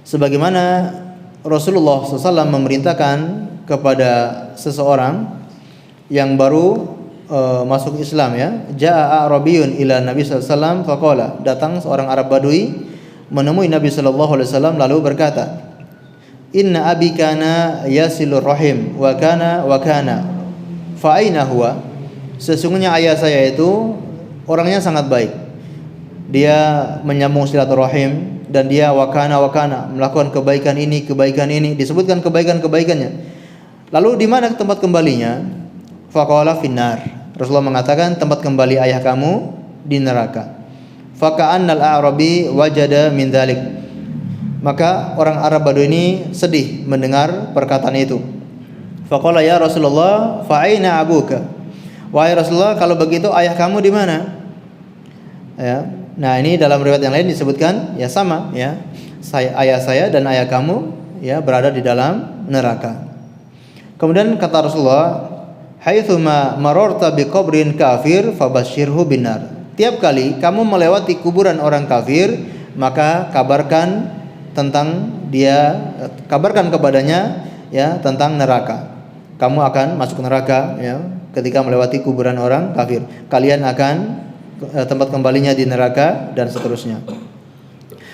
Sebagaimana Rasulullah SAW memerintahkan kepada seseorang yang baru masuk Islam, ya. Ja'a A'rabiyun ila Nabi sallallahu alaihi wasallam faqala, datang seorang Arab Badui menemui Nabi sallallahu alaihi wasallam lalu berkata, "Inna abi kana yasilur rahim wa kana fa aina huwa?" Sesungguhnya ayah saya itu orangnya sangat baik. Dia menyambung silaturahim dan dia wakana melakukan kebaikan ini, disebutkan kebaikan-kebaikannya. Lalu di mana tempat kembalinya? Faqala finnar. Rasulullah mengatakan tempat kembali ayah kamu di neraka. Faka'annal a'rabi wajada min dzalik. Maka orang Arab Badui ini sedih mendengar perkataan itu. Faqala ya Rasulullah fa aina abuka? Wahai Rasulullah, kalau begitu ayah kamu di mana? Ya. Nah, ini dalam riwayat yang lain disebutkan, ya, sama, ya. Ayah saya dan ayah kamu, ya, berada di dalam neraka. Kemudian kata Rasulullah, haitsuma mararta biqabrin kafir fabashshirhu binar. Tiap kali kamu melewati kuburan orang kafir, maka kabarkan kepadanya, ya, tentang neraka. Kamu akan masuk neraka, ya, ketika melewati kuburan orang kafir. Kalian akan tempat kembalinya di neraka dan seterusnya.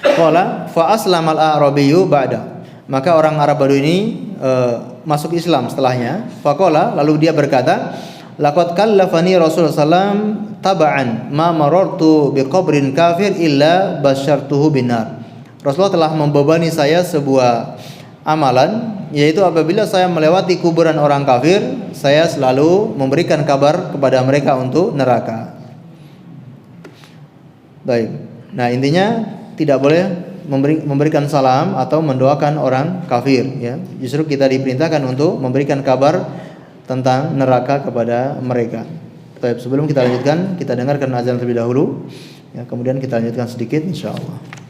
Qala fa aslamal a'rabiyyu ba'da. Maka orang Arab Badui ini masuk Islam setelahnya. Faqala, lalu dia berkata, laqad kallafani Rasulullah sallam taba'an ma marartu biqabrin kafir illa basyartuhu binar. Rasulullah telah membebani saya sebuah amalan, yaitu apabila saya melewati kuburan orang kafir, saya selalu memberikan kabar kepada mereka untuk neraka. Baik. Nah, intinya tidak boleh memberikan salam atau mendoakan orang kafir, ya. Justru kita diperintahkan untuk memberikan kabar tentang neraka kepada mereka. Baik, sebelum kita lanjutkan, kita dengarkan azan terlebih dahulu, ya, kemudian kita lanjutkan sedikit insyaallah.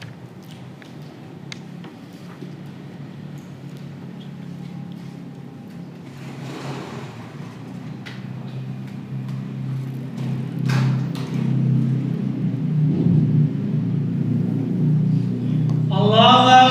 Allah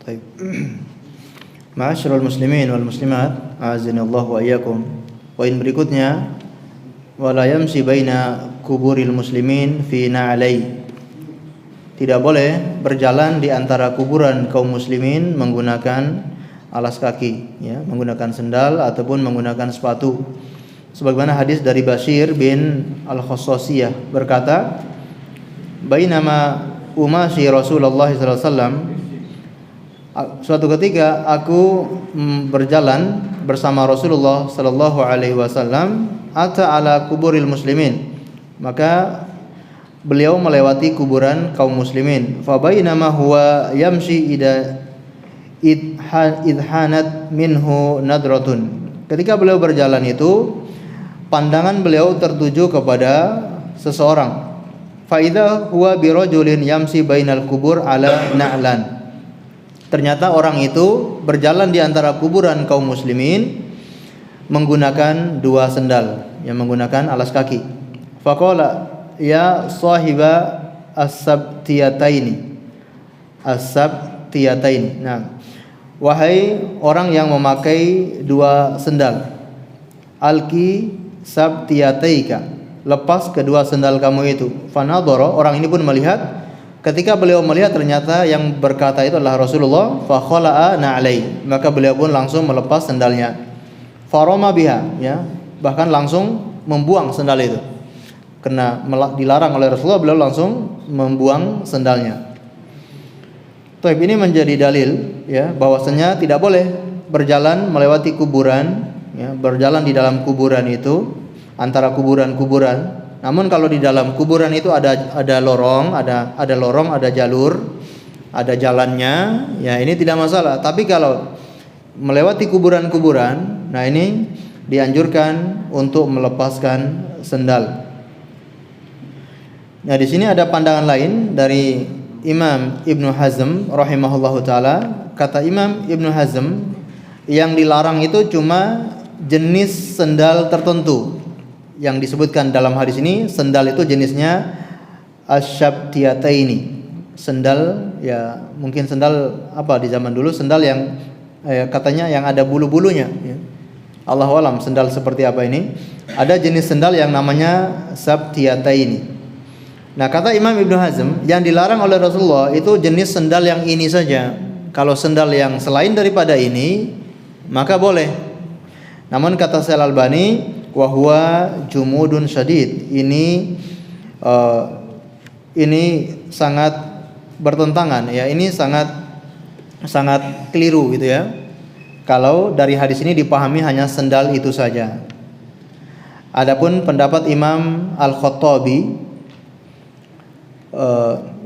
Baik. Ma'asyiral muslimin wal muslimat, a'azinallahu wa iyyakum. Poin berikutnya, wala yamshi baina kuburil muslimin fi na'lai. Tidak boleh berjalan di antara kuburan kaum muslimin menggunakan alas kaki, ya, menggunakan sendal ataupun menggunakan sepatu. Sebagaimana hadis dari Bashir bin Al-Khassasiyah berkata, bainama umashi Rasulullah sallallahu alaihi wasallam, suatu ketika aku berjalan bersama Rasulullah sallallahu alaihi wasallam, ata ala kuburil muslimin, maka beliau melewati kuburan kaum muslimin. Fa bainama huwa yamshi idhanat minhu nadratun. Ketika beliau berjalan itu, pandangan beliau tertuju kepada seseorang. Fa idza huwa birajulin yamshi bainal kubur ala na'lan. Ternyata orang itu berjalan di antara kuburan kaum muslimin menggunakan dua sendal, yang menggunakan alas kaki. Faqala ya sahiba as-sabtiyataini. As-sabtiyataini. Nah, wahai orang yang memakai dua sendal, alki sabtiyataika, lepas kedua sendal kamu itu. Fanadhara, orang ini pun melihat. Ketika beliau melihat ternyata yang berkata itu adalah Rasulullah, fa khala'a na'lai, maka beliau pun langsung melepas sendalnya. Farama biha, ya, bahkan langsung membuang sendal itu. Karena dilarang oleh Rasulullah, beliau langsung membuang sendalnya. Taib, ini menjadi dalil, ya, bahwasanya tidak boleh berjalan melewati kuburan, ya, berjalan di dalam kuburan itu, antara kuburan-kuburan. Namun kalau di dalam kuburan itu ada lorong, ada jalur, ada jalannya, ya ini tidak masalah. Tapi kalau melewati kuburan-kuburan, nah ini dianjurkan untuk melepaskan sendal. Nah, di sini ada pandangan lain dari Imam Ibnu Hazm rahimahullahu taala. Kata Imam Ibnu Hazm, yang dilarang itu cuma jenis sendal tertentu. Yang disebutkan dalam hadis ini, sendal itu jenisnya asyabtiyataini. Sendal, ya mungkin sendal apa di zaman dulu, sendal yang katanya yang ada bulu-bulunya, ya. Allahu alam sendal seperti apa ini. Ada jenis sendal yang namanya sabtiyataini. Nah, kata Imam Ibnu Hazm, yang dilarang oleh Rasulullah itu jenis sendal yang ini saja. Kalau sendal yang selain daripada ini, maka boleh. Namun kata Syekh Al-Albani, wa huwa jumudun syadid. Ini sangat bertentangan, ya. Ini sangat keliru gitu ya. Kalau dari hadis ini dipahami hanya sendal itu saja. Adapun pendapat Imam Al-Khattabi,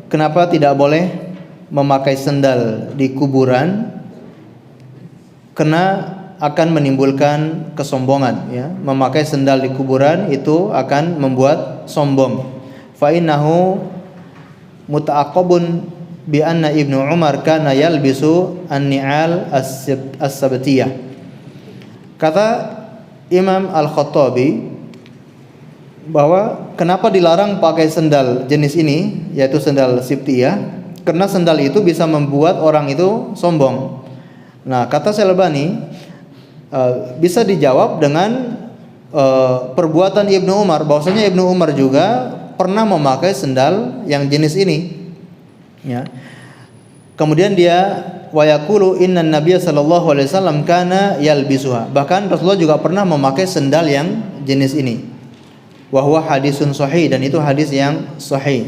kenapa tidak boleh memakai sendal di kuburan? Karena akan menimbulkan kesombongan, ya. Memakai sendal di kuburan itu akan membuat sombong. Fa innahu muta'aqqabun bi anna Ibnu Umar kana yalbisu an-ni'al as-sabtiyah. Kata Imam Al-Khattabi bahwa kenapa dilarang pakai sendal jenis ini, yaitu sendal sibtiyah, karena sendal itu bisa membuat orang itu sombong. Nah, kata Syekh Al-Albani, bisa dijawab dengan perbuatan Ibnu Umar, bahwasanya Ibnu Umar juga pernah memakai sendal yang jenis ini, ya. Kemudian dia wa yaqulu inna nabiyya sallallahu alaihi wasallam kana yalbisuha, bahkan Rasulullah juga pernah memakai sendal yang jenis ini. Wa huwa hadisun sahih, dan itu hadis yang sahih.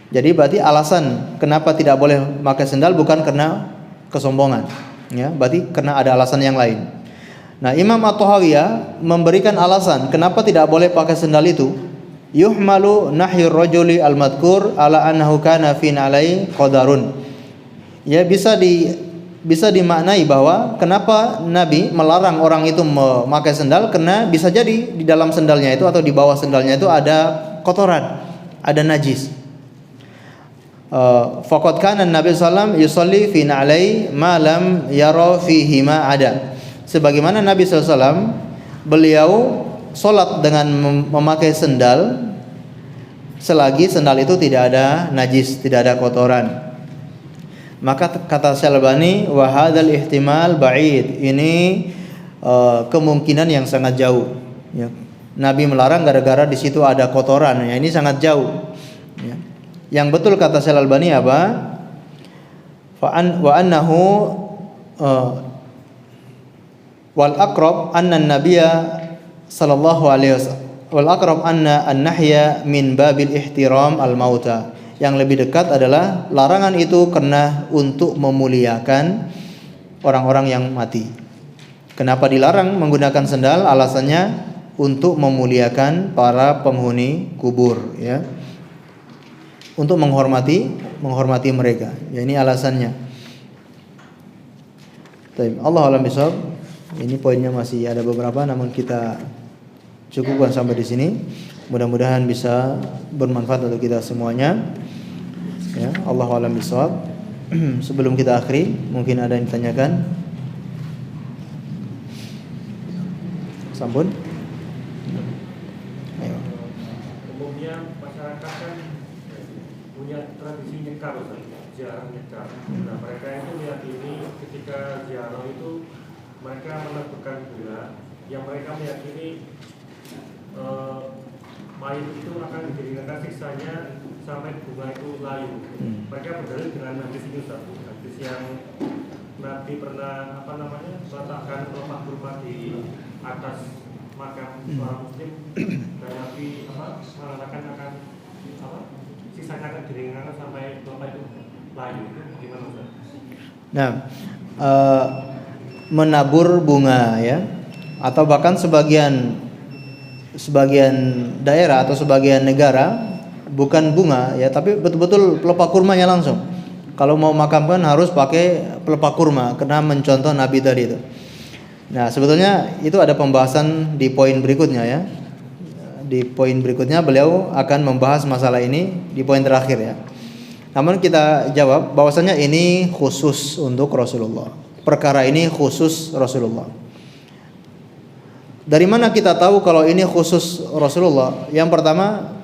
Jadi berarti alasan kenapa tidak boleh memakai sendal bukan karena kesombongan, ya, berarti karena ada alasan yang lain. Nah, Imam At-Tahawiyah memberikan alasan kenapa tidak boleh pakai sendal itu. Yuhmalu nahyur rajuli al-madhkur ala annahu kana fi na'lai qadarun. Ya, bisa dimaknai bahwa kenapa Nabi melarang orang itu memakai sendal, karena bisa jadi di dalam sendalnya itu atau di bawah sendalnya itu ada kotoran, ada najis. Faqad kana Nabi sallallahu alaihi wasallam yusalli fi na'lai ma lam yara fihi ma ada. Sebagaimana Nabi SAW, beliau sholat dengan memakai sendal selagi sendal itu tidak ada najis, tidak ada kotoran. Maka kata Syalbani, wa hadzal ihtimal ba'id. Ini kemungkinan yang sangat jauh. Ya. Nabi melarang gara-gara di situ ada kotoran. Ya, ini sangat jauh. Ya. Yang betul kata Syalbani apa? Wa annahu wal aqrab anna an-nabiyya sallallahu alaihi wasallam wal aqrab anna an-nahya min babil ihtiram al-mauta. Yang lebih dekat adalah larangan itu karena untuk memuliakan orang-orang yang mati. Kenapa dilarang menggunakan sendal? Alasannya untuk memuliakan para penghuni kubur, ya. Untuk menghormati mereka. Ya, ini alasannya. Allah alam bisawab. Ini poinnya masih ada beberapa, namun kita cukupkan sampai di sini. Mudah-mudahan bisa bermanfaat untuk kita semuanya. Ya, Allah alam bisawab. Sebelum kita akhiri, mungkin ada yang ditanyakan. Sampun. Ayo. Kemudian masyarakat kan punya tradisi nyekar, ziarah nyekar. Nah, mereka itu meyakini ketika ziarah itu mereka melakukan bunga yang mereka meyakini mayit itu akan dijadikan siksanya sampai bunga itu layu. Mereka berdalil dengan hadis ini, hadis yang Nabi pernah meletakkan pelepah kurma di atas makam seorang muslim dan Nabi mengatakan akan sisanya akan diringankan sampai pelepah itu layu. Gimana Ustaz? Nah, menabur bunga, ya, atau bahkan sebagian daerah atau sebagian negara bukan bunga, ya, tapi betul-betul pelepah kurmanya langsung. Kalau mau makamkan harus pakai pelepah kurma karena mencontoh Nabi tadi itu. Nah, sebetulnya itu ada pembahasan di poin berikutnya, ya. Di poin berikutnya beliau akan membahas masalah ini di poin terakhir, ya. Namun kita jawab bahwasanya ini khusus untuk Rasulullah. Perkara ini khusus Rasulullah. Dari mana kita tahu kalau ini khusus Rasulullah? Yang pertama,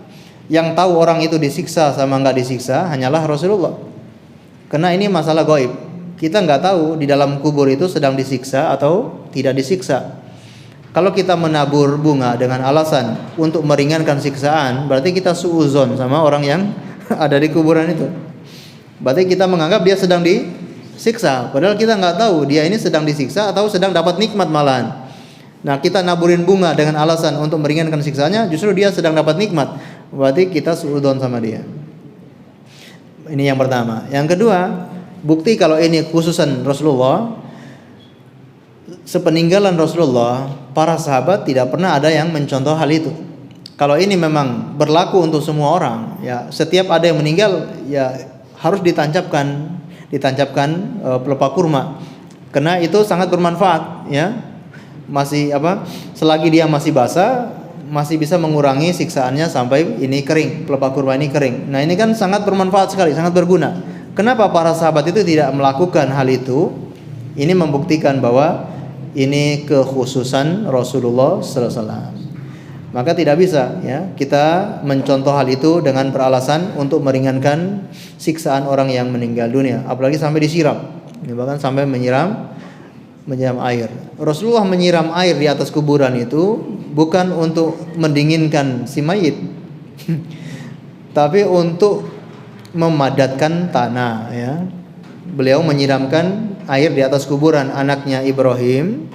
yang tahu orang itu disiksa sama enggak disiksa hanyalah Rasulullah. Karena ini masalah gaib. Kita enggak tahu di dalam kubur itu sedang disiksa atau tidak disiksa. Kalau kita menabur bunga dengan alasan untuk meringankan siksaan, berarti kita suuzon sama orang yang ada di kuburan itu. Berarti kita menganggap dia sedang disiksa, padahal kita nggak tahu dia ini sedang disiksa atau sedang dapat nikmat malahan. Nah, kita naburin bunga dengan alasan untuk meringankan siksanya, justru dia sedang dapat nikmat. Berarti kita suudzon sama dia. Ini yang pertama. Yang kedua, bukti kalau ini khususan Rasulullah. Sepeninggalan Rasulullah, para sahabat tidak pernah ada yang mencontoh hal itu. Kalau ini memang berlaku untuk semua orang, ya, setiap ada yang meninggal, ya harus ditancapkan pelepah kurma, karena itu sangat bermanfaat, ya. Masih selagi dia masih basah, masih bisa mengurangi siksaannya sampai ini kering, pelepah kurma ini kering. Nah, ini kan sangat bermanfaat sekali, sangat berguna. Kenapa para sahabat itu tidak melakukan hal itu? Ini membuktikan bahwa ini kekhususan Rasulullah sallallahu alaihi wasallam. Maka tidak bisa, ya, kita mencontoh hal itu dengan beralasan untuk meringankan siksaan orang yang meninggal dunia, apalagi sampai disiram, bahkan sampai menyiram air. Rasulullah menyiram air di atas kuburan itu bukan untuk mendinginkan si mayit, tapi untuk memadatkan tanah, ya. Beliau menyiramkan air di atas kuburan anaknya Ibrahim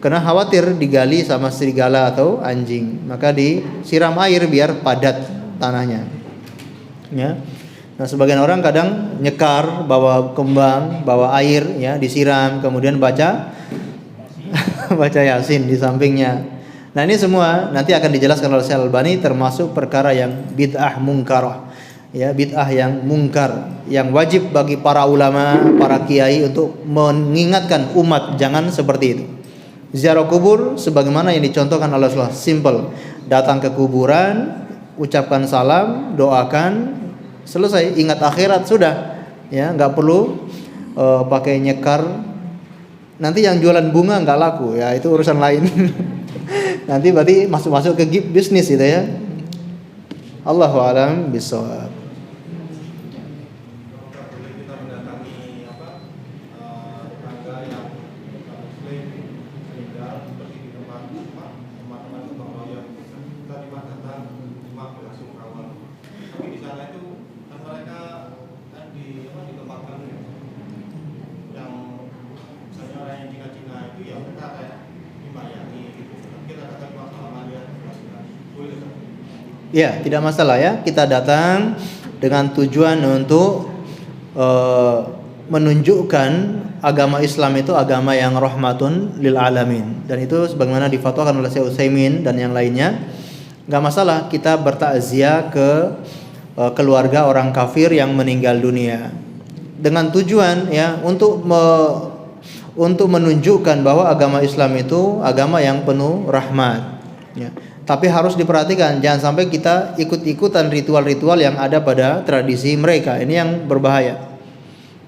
karena khawatir digali sama serigala atau anjing, maka disiram air biar padat tanahnya, ya. Nah, sebagian orang kadang nyekar, bawa kembang, bawa air, ya, disiram, kemudian baca Yasin di sampingnya. Nah, ini semua nanti akan dijelaskan oleh Syalbani termasuk perkara yang bid'ah mungkarah, ya, bid'ah yang mungkar, yang wajib bagi para ulama, para kiai untuk mengingatkan umat jangan seperti itu. Ziarah kubur sebagaimana yang dicontohkan oleh Rasulullah, simple. Datang ke kuburan, ucapkan salam, doakan, selesai, ingat akhirat, sudah, ya, nggak perlu pakai nyekar. Nanti yang jualan bunga nggak laku, ya, itu urusan lain. Nanti berarti masuk ke bisnis itu, ya. Allahu a'lam bishawab. Apakah boleh kita mendatangi Ya, tidak masalah ya. Kita datang dengan tujuan untuk menunjukkan agama Islam itu agama yang rahmatun lil alamin, dan itu sebagaimana difatwakan oleh Syekh Utsaimin dan yang lainnya. Enggak masalah kita bertakziah ke keluarga orang kafir yang meninggal dunia dengan tujuan ya untuk menunjukkan bahwa agama Islam itu agama yang penuh rahmat ya. Tapi harus diperhatikan jangan sampai kita ikut-ikutan ritual-ritual yang ada pada tradisi mereka. Ini yang berbahaya.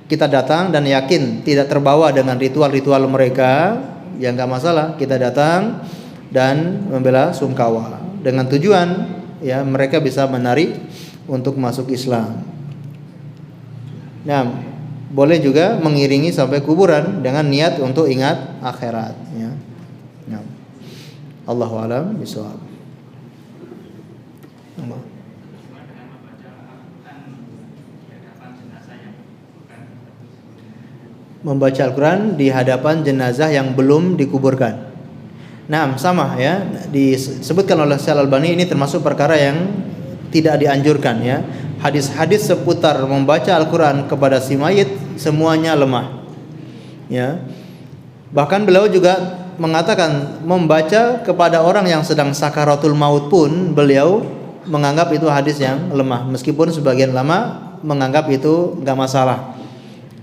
Kita datang dan yakin tidak terbawa dengan ritual-ritual mereka, ya enggak masalah. Kita datang dan membela sungkawa dengan tujuan ya mereka bisa menarik untuk masuk Islam. Nah, boleh juga mengiringi sampai kuburan dengan niat untuk ingat akhirat ya. Nah, Allahu a'lam bishawab. Membaca Al-Quran di hadapan jenazah yang belum dikuburkan. Nah, sama ya, disebutkan oleh Syekh Al-Albani ini termasuk perkara yang tidak dianjurkan ya. Hadis-hadis seputar membaca Al-Quran kepada si mayit semuanya lemah ya. Bahkan beliau juga mengatakan membaca kepada orang yang sedang sakaratul maut pun beliau menganggap itu hadis yang lemah, meskipun sebagian ulama menganggap itu enggak masalah.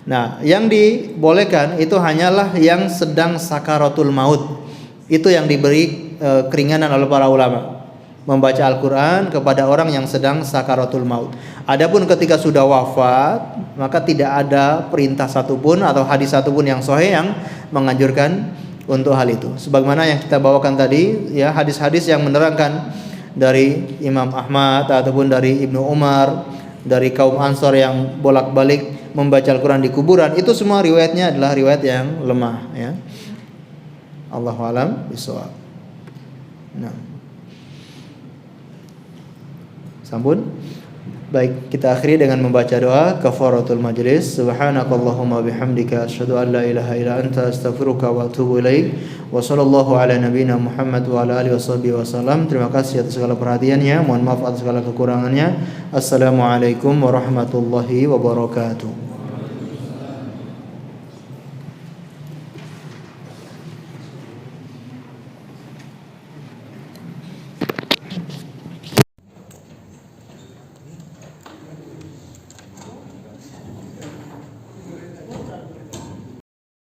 Nah, yang dibolehkan itu hanyalah yang sedang sakaratul maut. Itu yang diberi keringanan oleh para ulama. Membaca Al-Quran kepada orang yang sedang sakaratul maut. Adapun ketika sudah wafat, maka tidak ada perintah satupun atau hadis satupun yang sahih yang menganjurkan untuk hal itu. Sebagaimana yang kita bawakan tadi, ya hadis-hadis yang menerangkan dari Imam Ahmad ataupun dari Ibnu Umar, dari kaum Ansor yang bolak-balik membaca Al-Quran di kuburan, itu semua riwayatnya adalah riwayat yang lemah ya. Allahu a'lam bishawab. Nah, sampun. Baik, kita akhiri dengan membaca doa kafaratul majlis. Subhanakallahumma bihamdika asyhadu an la ilaha illa anta astaghfiruka wa atubu ilaik. Wa sallallahu ala nabiyyina Muhammad wa ala alihi washabbihi wasallam. Terima kasih atas segala perhatiannya. Mohon maaf atas segala kekurangannya. Assalamualaikum warahmatullahi wabarakatuh.